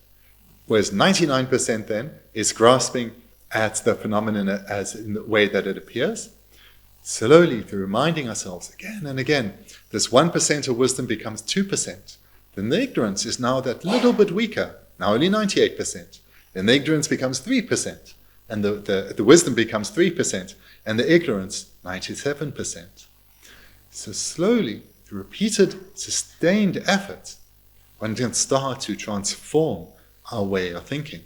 B: whereas 99% then is grasping at the phenomenon as in the way that it appears. Slowly, through reminding ourselves again and again, this 1% of wisdom becomes 2%. Then the ignorance is now that little bit weaker, now only 98%. Then the ignorance becomes 3%, and the wisdom becomes 3%, and the ignorance 97%. So slowly, through repeated, sustained effort, one can start to transform our way of thinking.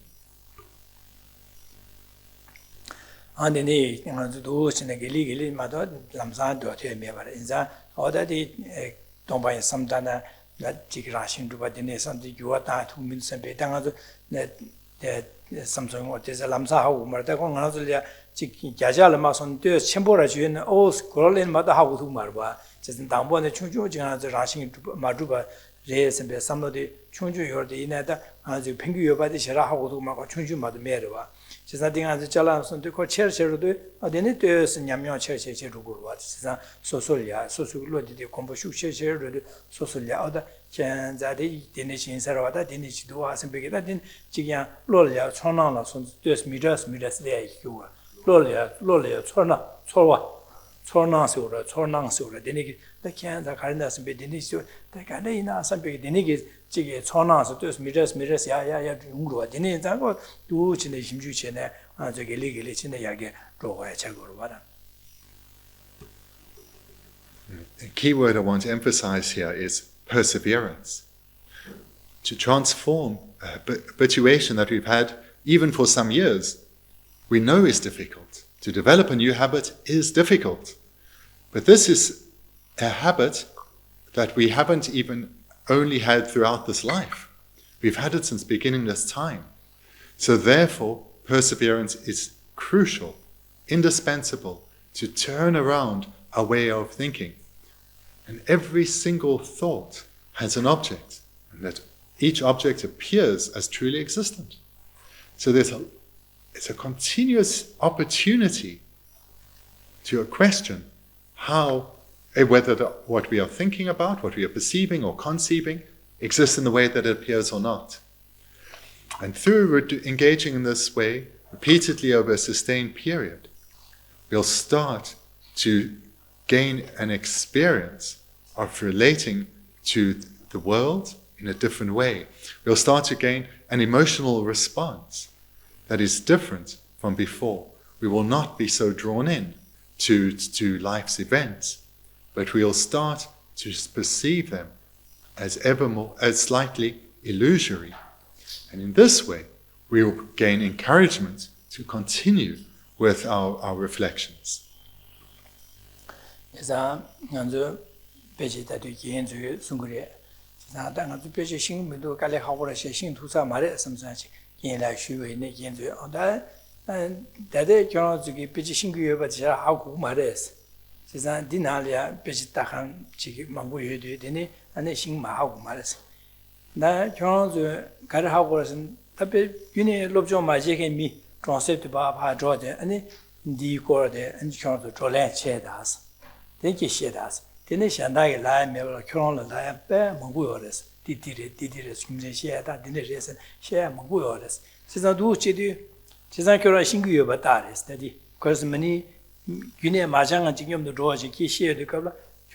A: Andini, do Senegili, Mado, Lobsang Dorje, Inza, or that it don't buy some dana that Tigrashin to Badine, something you are that 2 minutes and Betanga that something what is a Lamsa, Martacon, Jajala Mason, Chembora, and all scroll in Mother How to Marba, just in Dambo and the Chunju, the rushing to Maduba, Rays and somebody Chunju or the Inada, as you ping you by the Sheraho to Mako Chunju Madmerva. She's nothing as the Jalan to call church or do, or the Nitus and Yamion Church to go what is a Sosolia, Sosulodi, the Composhu Church, Sosolia, other chance that the nation Saravada, the niche do us and begin that in Chigia, Lolia, Chonana, son, just meters there, you are. Lolia, Chorna, Chornan Sura, the cans are carrying us a bit in this, the Canina, some big Denigis, Chigi, Chornas, just meters, ya, Ungua, Dinizago, do in the Shimjuchene, and the Giligili in the Yagi, Roa Chagurvada.
B: The key word I want to emphasize here is perseverance. To transform a habituation that we've had even for some years, we know is difficult. To develop a new habit is difficult. But this is a habit that we haven't even only had throughout this life. We've had it since beginning this time. So therefore, perseverance is crucial, indispensable to turn around our way of thinking. And every single thought has an object, and that each object appears as truly existent. So it's a continuous opportunity to question whether what we are thinking about, what we are perceiving or conceiving, exists in the way that it appears or not. And through engaging in this way repeatedly over a sustained period, we'll start to gain an experience of relating to the world in a different way. We'll start to gain an emotional response that is different from before. We will not be so drawn in to life's events, but we'll start to perceive them as slightly illusory. And in this way, we will gain encouragement to continue with our reflections.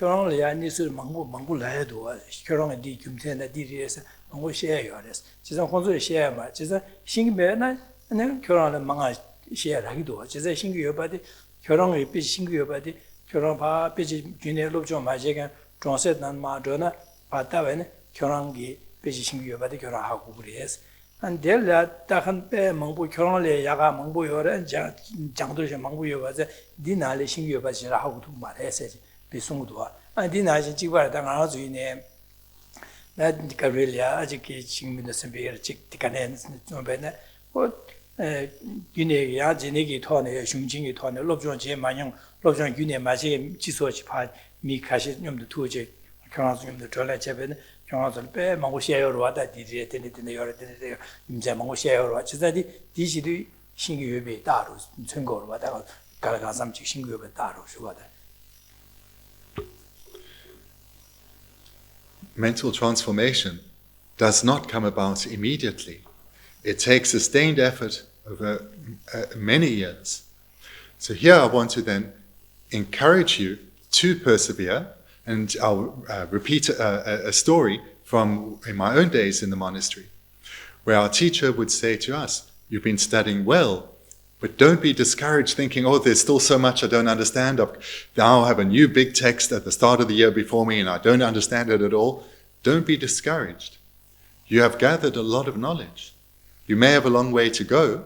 A: 결혼을 야니스 망고 라야도 결혼의 디 금세나 디리에서 망고 셰야요레스 지상 혼소의 셰야마 지상 신기배나 네 결혼을 망아 셰야라기도 지상 신기여바디 결혼을 비 신기여바디 결혼 바 비지 균내로 좀 마제가 정세난 마저나 바다에는 결혼기 비지 신기여바디 결혼하고 그래서 안델라 딱한 배 망고 결혼을 야가 망고요래 장도시 망고요바자 디나리 신기여바지라 하고도 말했어야지 비송도와 안디나지 지바다 가주이네 나 디카벨리아 아직이 지금도 선배를 직디가네 좀배네 뭐 균내야 진행이 토네 흉징이 토네 롭존제 만용 롭존 균내 마시 지소지 파 미카시 좀도 투제 경화수 좀도 전에 제배는 경화수 빼 망고시에요로 왔다 디디에 되는데 여러 되는데 임자 망고시에요로 왔 지자디 디시도 신규협이 따로 선거로 왔다가 가라가삼직 신규협이 따로 주거든.
B: Mental transformation does not come about immediately. It takes sustained effort over many years. So here I want to then encourage you to persevere, and I'll repeat a story from in my own days in the monastery, where our teacher would say to us, "You've been studying well, but don't be discouraged thinking, oh, there's still so much I don't understand. Now I have a new big text at the start of the year before me and I don't understand it at all." Don't be discouraged. You have gathered a lot of knowledge. You may have a long way to go,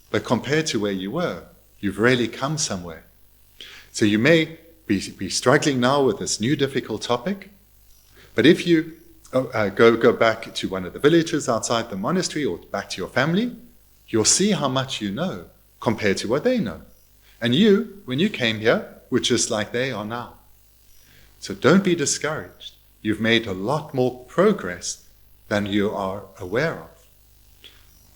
B: but compared to where you were, you've really come somewhere. So you may be struggling now with this new difficult topic, but if you go back to one of the villages outside the monastery or back to your family, you'll see how much you know compared to what they know. And you, when you came here, were just like they are now. So don't be discouraged. You've made a lot more progress than you are aware of.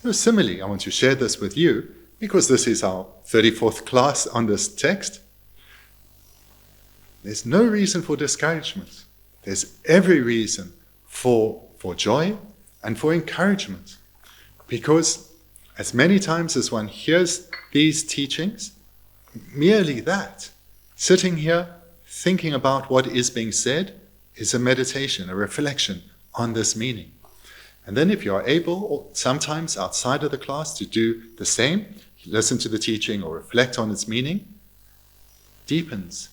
B: So similarly, I want to share this with you because this is our 34th class on this text. There's no reason for discouragement. There's every reason for joy and for encouragement. Because as many times as one hears these teachings, merely that, sitting here thinking about what is being said, is a meditation, a reflection on this meaning. And then if you are able, or sometimes outside of the class, to do the same, listen to the teaching or reflect on its meaning, deepens.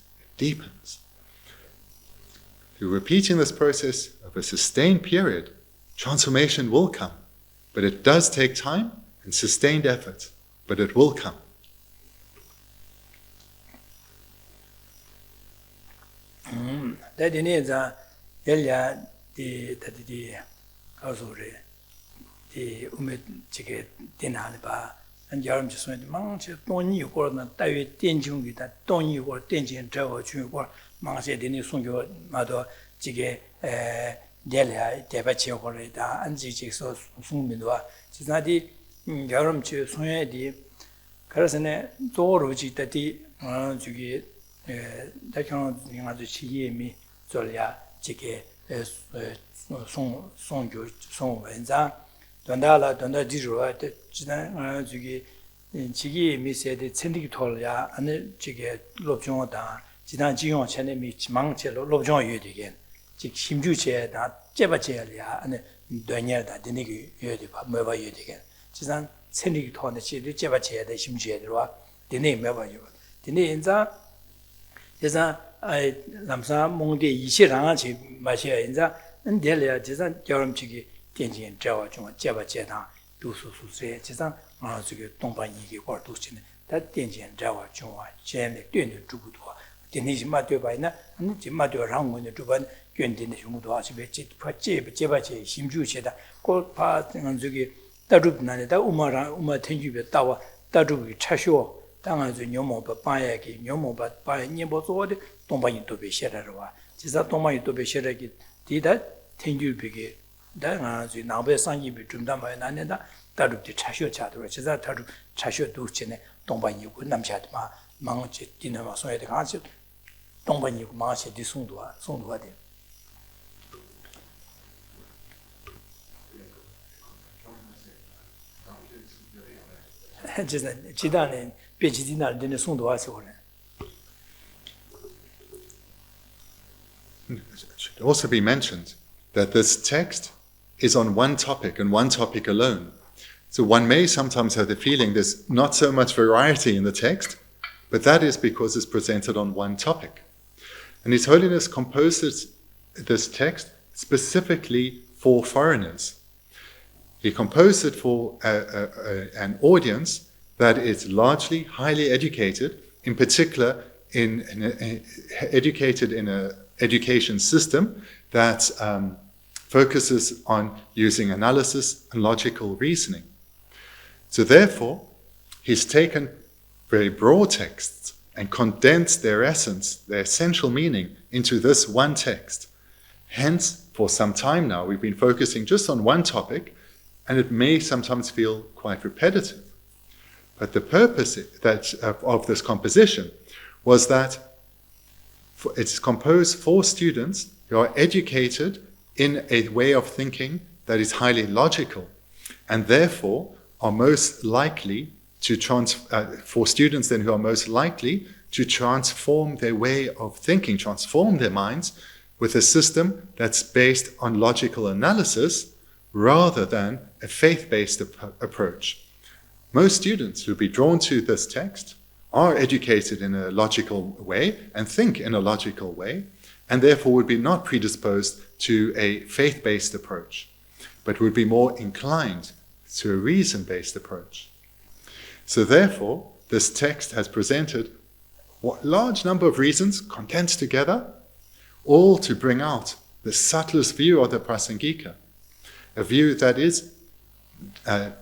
B: Through repeating this process over a sustained period, transformation will come. But it does take time and sustained effort, but it will come.
A: 다디네자 열야 디 가서래 디 우메 지게 되나는 봐. 한 여름 주소에 망치 돈이 거는 다위 땡중이다. 돈이 거 땡진 저거 주고 망세 되는 송교 마도 지게 열야 대바치 거래다. 안지직서 송민도와 지나디 여름 주 소에디 그래서네 도로지 때디 저기 대경 인가도 시예미 졸야 지게 송교 송원자 donda diruwa de jidan 저기 지기 미세데 천득이 돌야 안에 지게 롭종다 지단 지용 전에 미 망체로 롭종 유되게 즉 심주체다 제바체야 안에 되냐다 되니기 유되 봐 뭐봐 유되게 지단 천득이 돌네 지리 제바체야 심주체들와 되네 뭐봐 유 되네 인자 제자 남사 몽데 이시랑 지 마셔 인자 은델야 지단 결혼치기 电见这话中接吧接他读书些其实这个东方一个块都是呢他电见这话中现在对主不多电你嘛对吧呢你怎么对让我呢主办原定的熊多是被接吧接心主些的过把这个大主那里的我们天主别到啊大主给拆学当然就牛毛把也给牛毛把年不做的东方一都被写了是吧其实东方一都被写了给第的天主别给 다 나베 상기비 좀다 많이 나는다 다루디 차셔 차도 진짜 다루 차셔 두치네 동반이고 남샤도마 망치 디나마 소에데 같이 동반이고 망치 디송도와 돼 진짜 지단에 베지디날 되는 송도와 소네
B: It should also be mentioned that this text is on one topic and one topic alone. So one may sometimes have the feeling there's not so much variety in the text, but that is because it's presented on one topic. And His Holiness composes this text specifically for foreigners. He composed it for an audience that is largely highly educated, in particular educated in an education system that focuses on using analysis and logical reasoning. So therefore, he's taken very broad texts and condensed their essence, their essential meaning, into this one text. Hence, for some time now, we've been focusing just on one topic, and it may sometimes feel quite repetitive. But the purpose of this composition was that it's composed for students who are educated in a way of thinking that is highly logical, and therefore are most likely to for students then who are most likely to transform their way of thinking, transform their minds with a system that's based on logical analysis rather than a faith-based approach. Most students who be drawn to this text are educated in a logical way and think in a logical way, and therefore would be not predisposed to a faith-based approach, but would be more inclined to a reason-based approach. So therefore, this text has presented a large number of reasons condensed together, all to bring out the subtlest view of the Prasangika, a view that is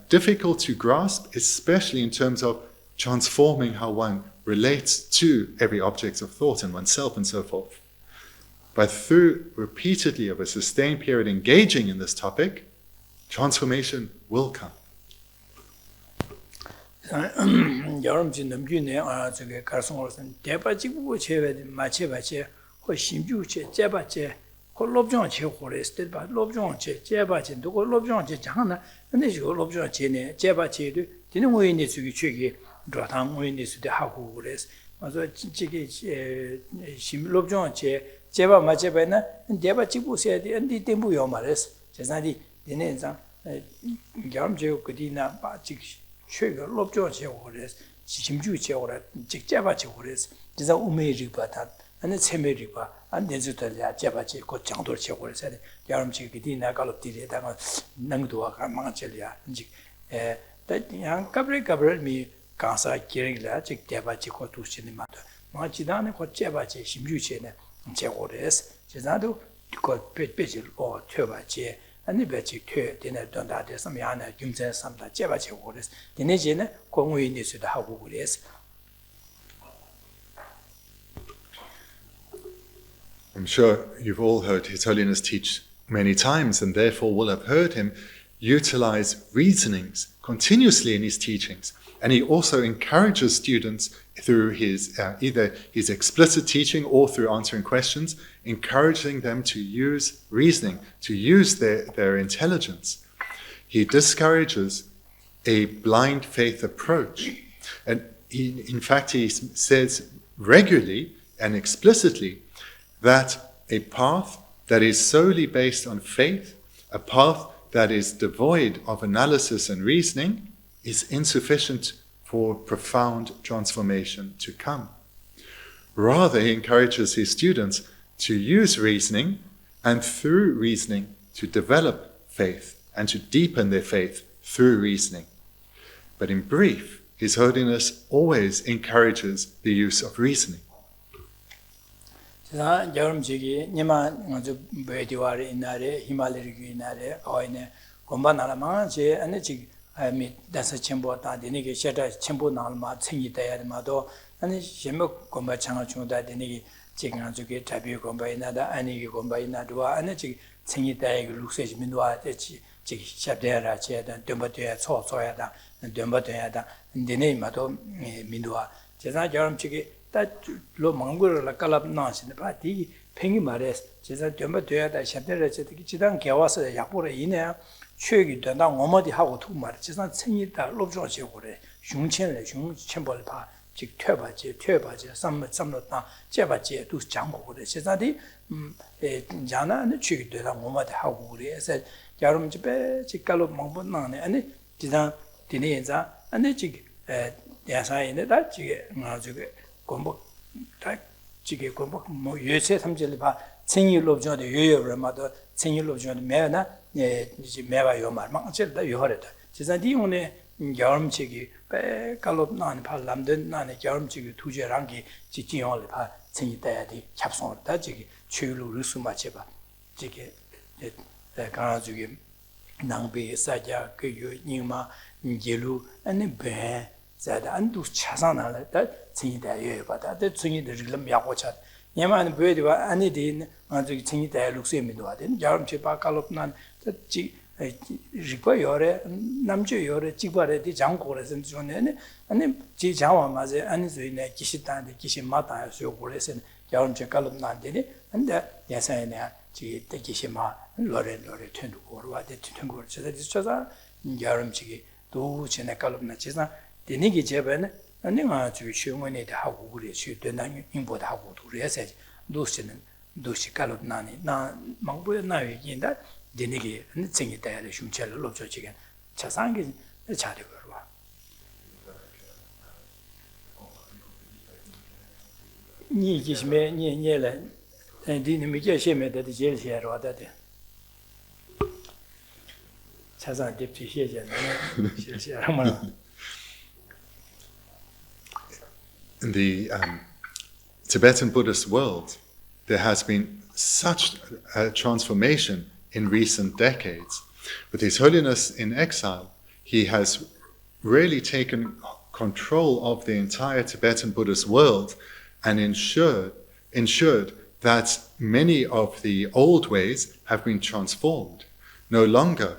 B: difficult to grasp, especially in terms of transforming how one relates to every object of thought and oneself and so forth. But through repeatedly of a sustained period engaging in this topic, transformation will come.
A: 여러분 지금 넘기네 저게 가성으로선 대바지고 제외 마체바체 그 심주체 제바체 그 롭종체 호레스트 바 롭종체 제바체 누구 롭종체 장나 근데 저 롭종체네 제바체도 되는 거인데 저기 최기 저당 거인데 수도 하고 그래서 맞아 저게 심 롭종체 제바 마체바나 대바지고 세디 안디 tembu요 말레스 제사디 되네장 여러분 그디나 바직 최고 롭종 제고레스 심주 제고라 직자바 제고레스 진짜 우메리바다 아니 체메리바 안 된주들야 제바지 고 장도를 제고레스 여러분 지금 그디나 갈롭디에다가 능도와 망절이야 이제 양 까브레 미 가사 기르라 직자바지 고 두시는 마도 마지다네 고 제바지 심주 제네 제고레스 제자도 고 베베질 오 텨바지 I'm
B: sure you've all heard His Holiness teach many times, and therefore will have heard him utilize reasonings continuously in his teachings. And he also encourages students through his either his explicit teaching or through answering questions, encouraging them to use reasoning, to use their intelligence. He discourages a blind faith approach. And in fact, he says regularly and explicitly that a path that is solely based on faith, a path that is devoid of analysis and reasoning, is insufficient for profound transformation to come. Rather, he encourages his students to use reasoning, and through reasoning to develop faith and to deepen their faith through reasoning. But in brief, His Holiness always encourages the use of reasoning.
A: 자, 여러분 저기 니마 아주 베디와리 이나레 히말레르기 이나레 어이네 곰바나라마 제 안에 지금 아미 다서 첨보다 되니게 셔다 첨보 나올마 챙이 돼야마도 아니 제목 곰바 창을 중다 되니게 지금 아주게 답이 곰바이나다 아니게 곰바이나도와 안에 지금 챙이 돼야 룩세지 민도와 되지 지금 샵데라 제다 덤버돼야 소소야다 덤버돼야다 되네마도 민도와 제가 여러분 저기 다로 망고를 깔아 나시네 바디 팽이 말에서 제가 덤버돼야다 샵데라 제기 지당 개와서 약보를 이내 최기 된다 어머디 하고 두 말. 지상 천이다 롭종시고래 흉천을 흉천벌 봐. 즉 퇴바지 삼로다 제바지 두 장고 그래 세자디 자나는 취기되라 뭐마다 하고 그래서 여러분 집에 직갈로 먹본나네 아니 지난 디네자 아니 지 야사이네다 지게 나중에 공부 다 지게 공부 뭐 예세 삼절이 봐 생일로 저도 요요르마도 생일로 저도 매나 이제 매와요 말만 어쨌다 요하래다 지난 디오네 여름치기 배갈롭 나는 팔람든 나는 여름치기 두제랑기 지지용을 봐 생이 때야디 잡송다 지기 취로 루스 맞춰봐 지게 가지고 낭비 사자 그 요님마 예루 아니 배 자다 안두 차산하다 생이 때야 봐다 생이 들을 야고차 냐만 배디와 아니디 아주 생이 때 룩스에미도 하든 여름치 바갈롭 난 지 리퍼요레 남주요레 지바레디 장고레선 존에네 아니 지 장와 맞에 아니 소이네 기시단데 기시마다요 고레선 여름치 갈롭난데니 근데 예산에 지 기시마 로레 튼도 고르와데 튼고 저자 여름치기 도 전에 갈롭나 지사 데니기 제베네 아니가 주 쉬원에다 하고 그래 쉬되는 인보다 하고 그래서 도시는 도시 갈롭나니 나 망보에 나에 인다 데니기 생이 때에 흉체를 놓쳐지게 자상기 자리고 와 니 기심에 니엘에 디니미게 셰메데 제일시에로 와다데 자상 뎁티 시에잖아 실시하면
B: In the Tibetan Buddhist world, there has been such a transformation in recent decades. With His Holiness in exile, he has really taken control of the entire Tibetan Buddhist world and ensured that many of the old ways have been transformed. No longer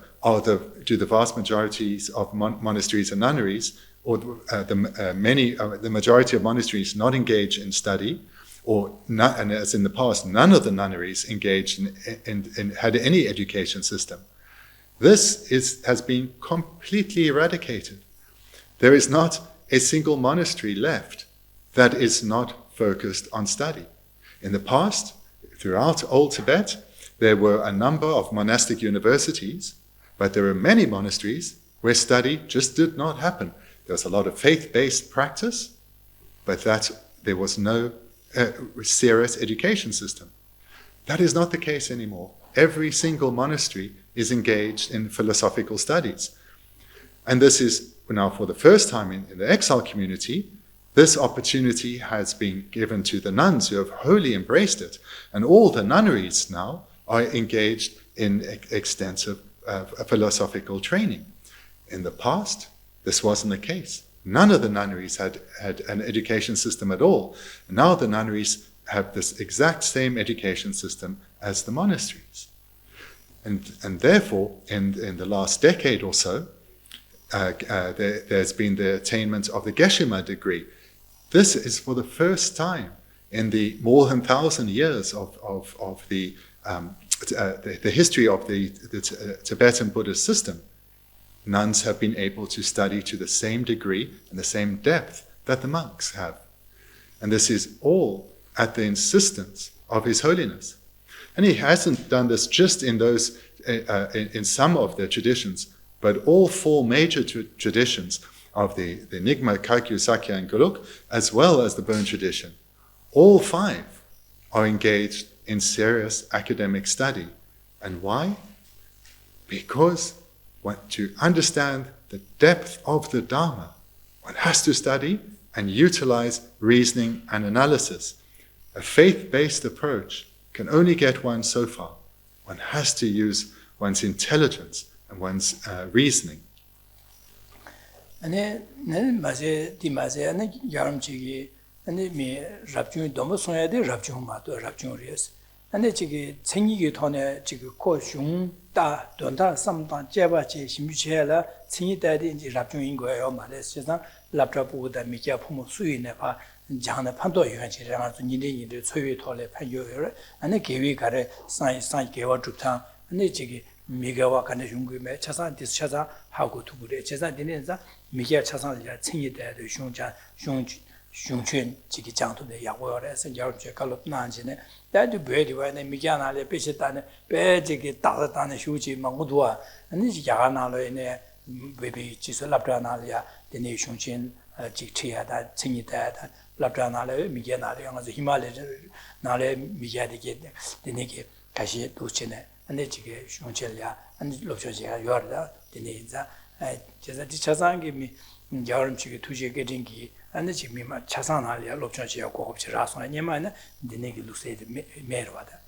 B: do the vast majorities of monasteries and nunneries or the majority of monasteries not engage in study, and as in the past, none of the nunneries engaged in had any education system. This has been completely eradicated. There is not a single monastery left that is not focused on study. In the past, throughout Old Tibet, there were a number of monastic universities, but there were many monasteries where study just did not happen. There was a lot of faith-based practice, but there was no serious education system. That is not the case anymore. Every single monastery is engaged in philosophical studies. And this is now for the first time in the exile community, this opportunity has been given to the nuns who have wholly embraced it. And all the nunneries now are engaged in extensive philosophical training. In the past, this wasn't the case. None of the nunneries had an education system at all. Now the nunneries have this exact same education system as the monasteries. And therefore, in the last decade or so, there's been the attainment of the Geshe degree. This is for the first time in the more than 1,000 years of the history of the Tibetan Buddhist system. Nuns have been able to study to the same degree and the same depth that the monks have. And this is all at the insistence of His Holiness. And he hasn't done this just in in some of the traditions, but all four major traditions of the Nyingma, Kagyu, Sakya, and Gelug, as well as the Bön tradition. All five are engaged in serious academic study. And why? Because to understand the depth of the Dharma, one has to study and utilize reasoning and analysis. A faith-based approach can only get one so far. One has to use one's intelligence and one's reasoning.
A: 아니 맞에 디마제 아니 야름치기 아니 미 랍중 너무 소야데 랍중 마도 랍중리스 아니 지기 생이기 돈에 지기 고슝다 돈다 삼다 제바지 심주체라 생이다데 이제 랍중인 거예요 말했으나 랍자보다 미자 품을 수인에 봐 장의 판도 유한지랑 니네니들 소위 토래 판요요 아니 계획 가래 사이 개와 주타 아니 지기 미가와 간의 중국에 차산 디스차자 하고 두고래 제사 되는자 미가 차산이라 챙이대도 흉자 흉 슝춘 지기 장도에 야고열에서 여러분 갈롭 나한지네 나도 베리와네 미잖아래 베시다네 베지기 따다다네 휴지 망고도아 아니 야나로네 베비 지설랍다나리아 데네 슝춘 직치야다 칭이다다 랍다나래 미게나래 영어서 히말레 나래 미게디게 데네게 다시 도치네 아니 지게 슝춘이야 아니 롭셔지야 요르다 데네자 제가 지차상기 미 여름 지게 두지게 딩기 아니 지금 차상하려 롭션시야 고급지라서 아니면 데네기 루세드 메르와다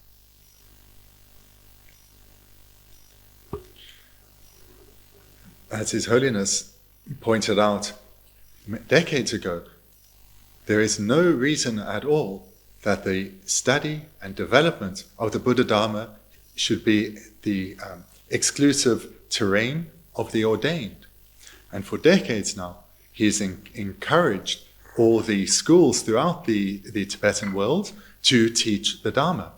B: As His Holiness pointed out decades ago, there is no reason at all that the study and development of the Buddha Dharma should be the exclusive terrain of the ordained. And for decades now, he has encouraged all the schools throughout the Tibetan world to teach the Dharma.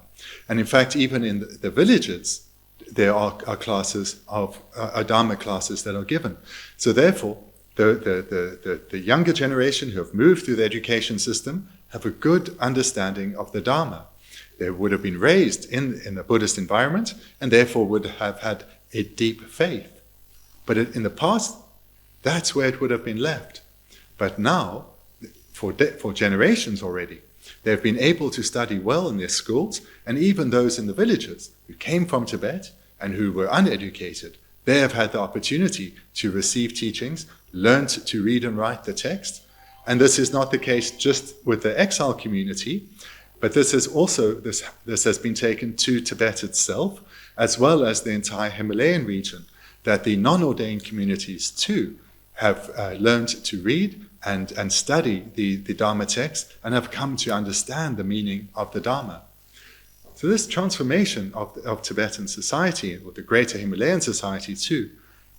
B: And in fact, even in the villages, there are classes of Dharma classes that are given. So therefore, the younger generation who have moved through the education system have a good understanding of the Dharma. They would have been raised in the Buddhist environment and therefore would have had a deep faith. But in the past, that's where it would have been left. But now, for generations already, they've been able to study well in their schools, and even those in the villages who came from Tibet and who were uneducated, they have had the opportunity to receive teachings, learn to read and write the text. And this is not the case just with the exile community, but this has been taken to Tibet itself, as well as the entire Himalayan region, that the non-ordained communities too have learned to read and study the Dharma text and have come to understand the meaning of the Dharma. So this transformation of Tibetan society, or the greater Himalayan society too,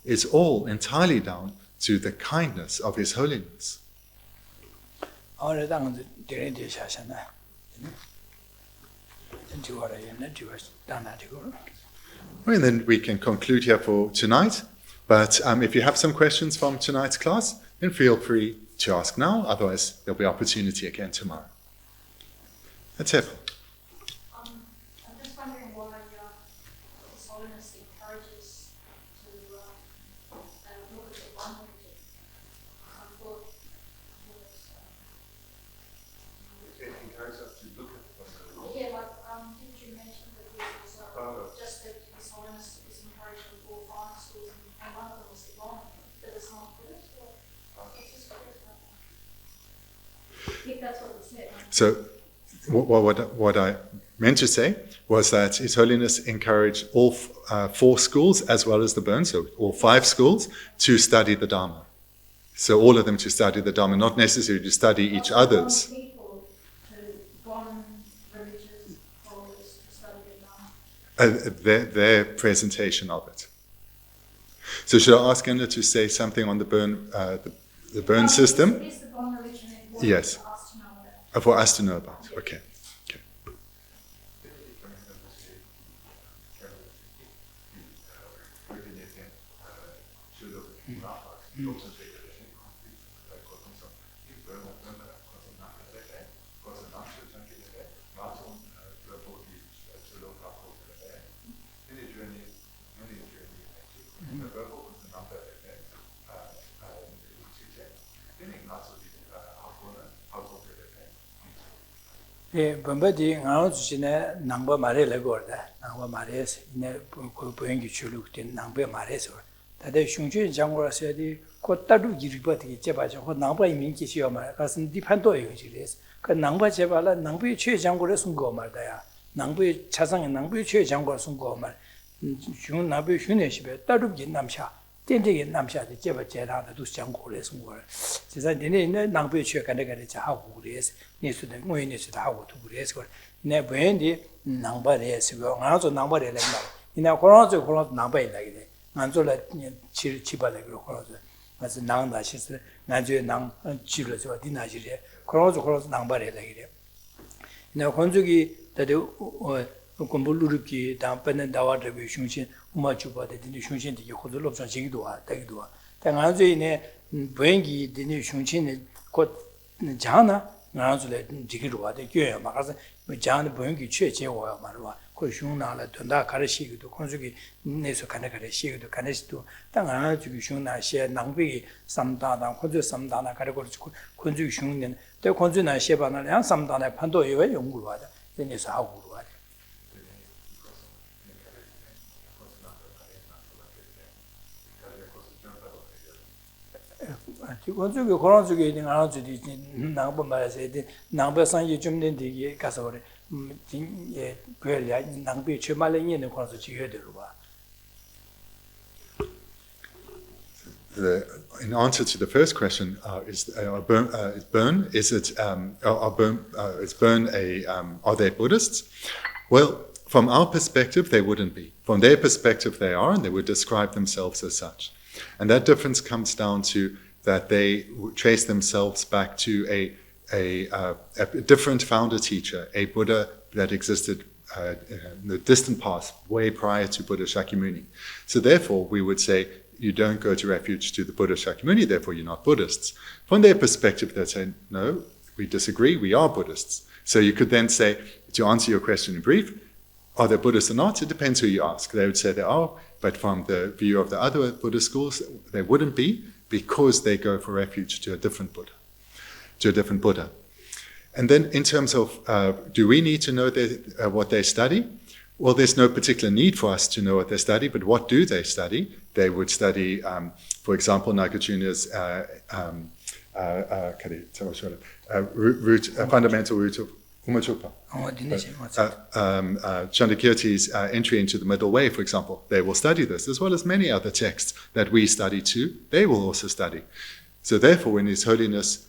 B: is all entirely down to the kindness of His Holiness. Well, then we can conclude here for tonight. But if you have some questions from tonight's class, then feel free to ask now. Otherwise, there'll be opportunity again tomorrow. That's it.
C: I'm just wondering why His Holiness encourages to look at the one religion.
B: It encourages us to look at the one religion.
C: Yeah, like did you mention that this was just that His Holiness is encouraging all five schools, and one of them was the Lama, that it's not Buddhist? I think that's what it said.
B: So what I meant to say was that His Holiness encouraged all four schools as well as the Burn, so all five schools, to study the Dharma. So all of them to study the Dharma, not necessarily to study each other's.
C: People to religious followers to study the Dharma.
B: Their presentation of it. So should I ask Anna to say something on the burn system?
C: Is the Bon religion important
B: Yes.
C: for us to know about?
B: For us to know about. Okay.
A: 예, 범바디 나오지네 남바 말에 거다. 남바 말에서 이내 보행기 출력된 남바 말에서 다들 흉주 장고라서디 곧다루 기르버디 제바죠. 그 남바 민기시여 말. 가슴 디판도에 그지래서. 그 남바 제발라 남부의 최 장고를 숨고 말다야. 남부의 차상의 남부의 최 장고를 숨고 말. 흉 남부의 흉내시베 따르기 남샤. 된되게 남샤데 제바 제라도 장고를 숨고. 제가 내내 남부의 최 간데가데 하고 그래서 니수도 모이니스도 하고 두 그래서 내 베인디 남바레스 거 나도 남바레 말. 이나 코로나도 남바에 나게. 난조라 치바래 그러고 그래서 나다시스 나주에 난 지르서 디나지레 코로나도 남바에 나게. 내 건조기 다들 공부르기 담배는 다와드비 흉신 우마주바데 디니 흉신데 이거도 롭상 지기도 와 되기도 와. 당한주에네 보행기 디니 흉신에 곧 jhana ngāzule dikiruwa de gyöya makaza jhana bōngi chue che waya marwa ko shungna la donda kare shigido konsugi neso kane kare shigido kane shido ta ngāzugi shungna she nangbi samdana konsu samdana kare konsugi shungnen de konsu na she bana yang samdana panto yewe yongulwa da de neso hagulwa de 건축이 그런 쪽에 있는 아주디 나고 말해서 나고 상이 좀 된데 가서 그래 예 그래야 낭비 최말에 있는 거라서 지어야 되고 봐.
B: In answer to the first question, is burn are they Buddhists? Well, from our perspective, they wouldn't be. From their perspective, they are, and they would describe themselves as such. And that difference comes down to that they trace themselves back to a different founder teacher, a Buddha that existed in the distant past, way prior to Buddha Shakyamuni. So therefore, we would say, you don't go to refuge to the Buddha Shakyamuni, therefore you're not Buddhists. From their perspective, they say, no, we disagree, we are Buddhists. So you could then say, to answer your question in brief, are they Buddhists or not? It depends who you ask. They would say they are, but from the view of the other Buddhist schools, they wouldn't be, because they go for refuge to a different Buddha. And then in terms of, do we need to know what they study? Well, there's no particular need for us to know what they study, but what do they study? They would study, for example, Nagarjuna's fundamental root of Umachupa. Chandakirti's entry into the Middle Way, for example, they will study this, as well as many other texts that we study too, they will also study. So therefore, when His Holiness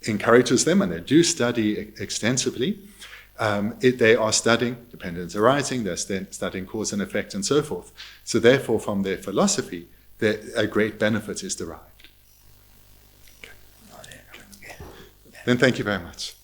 B: encourages them, and they do study extensively, they are studying dependence arising, they're studying cause and effect and so forth. So therefore, from their philosophy, a great benefit is derived. Okay. Then thank you very much.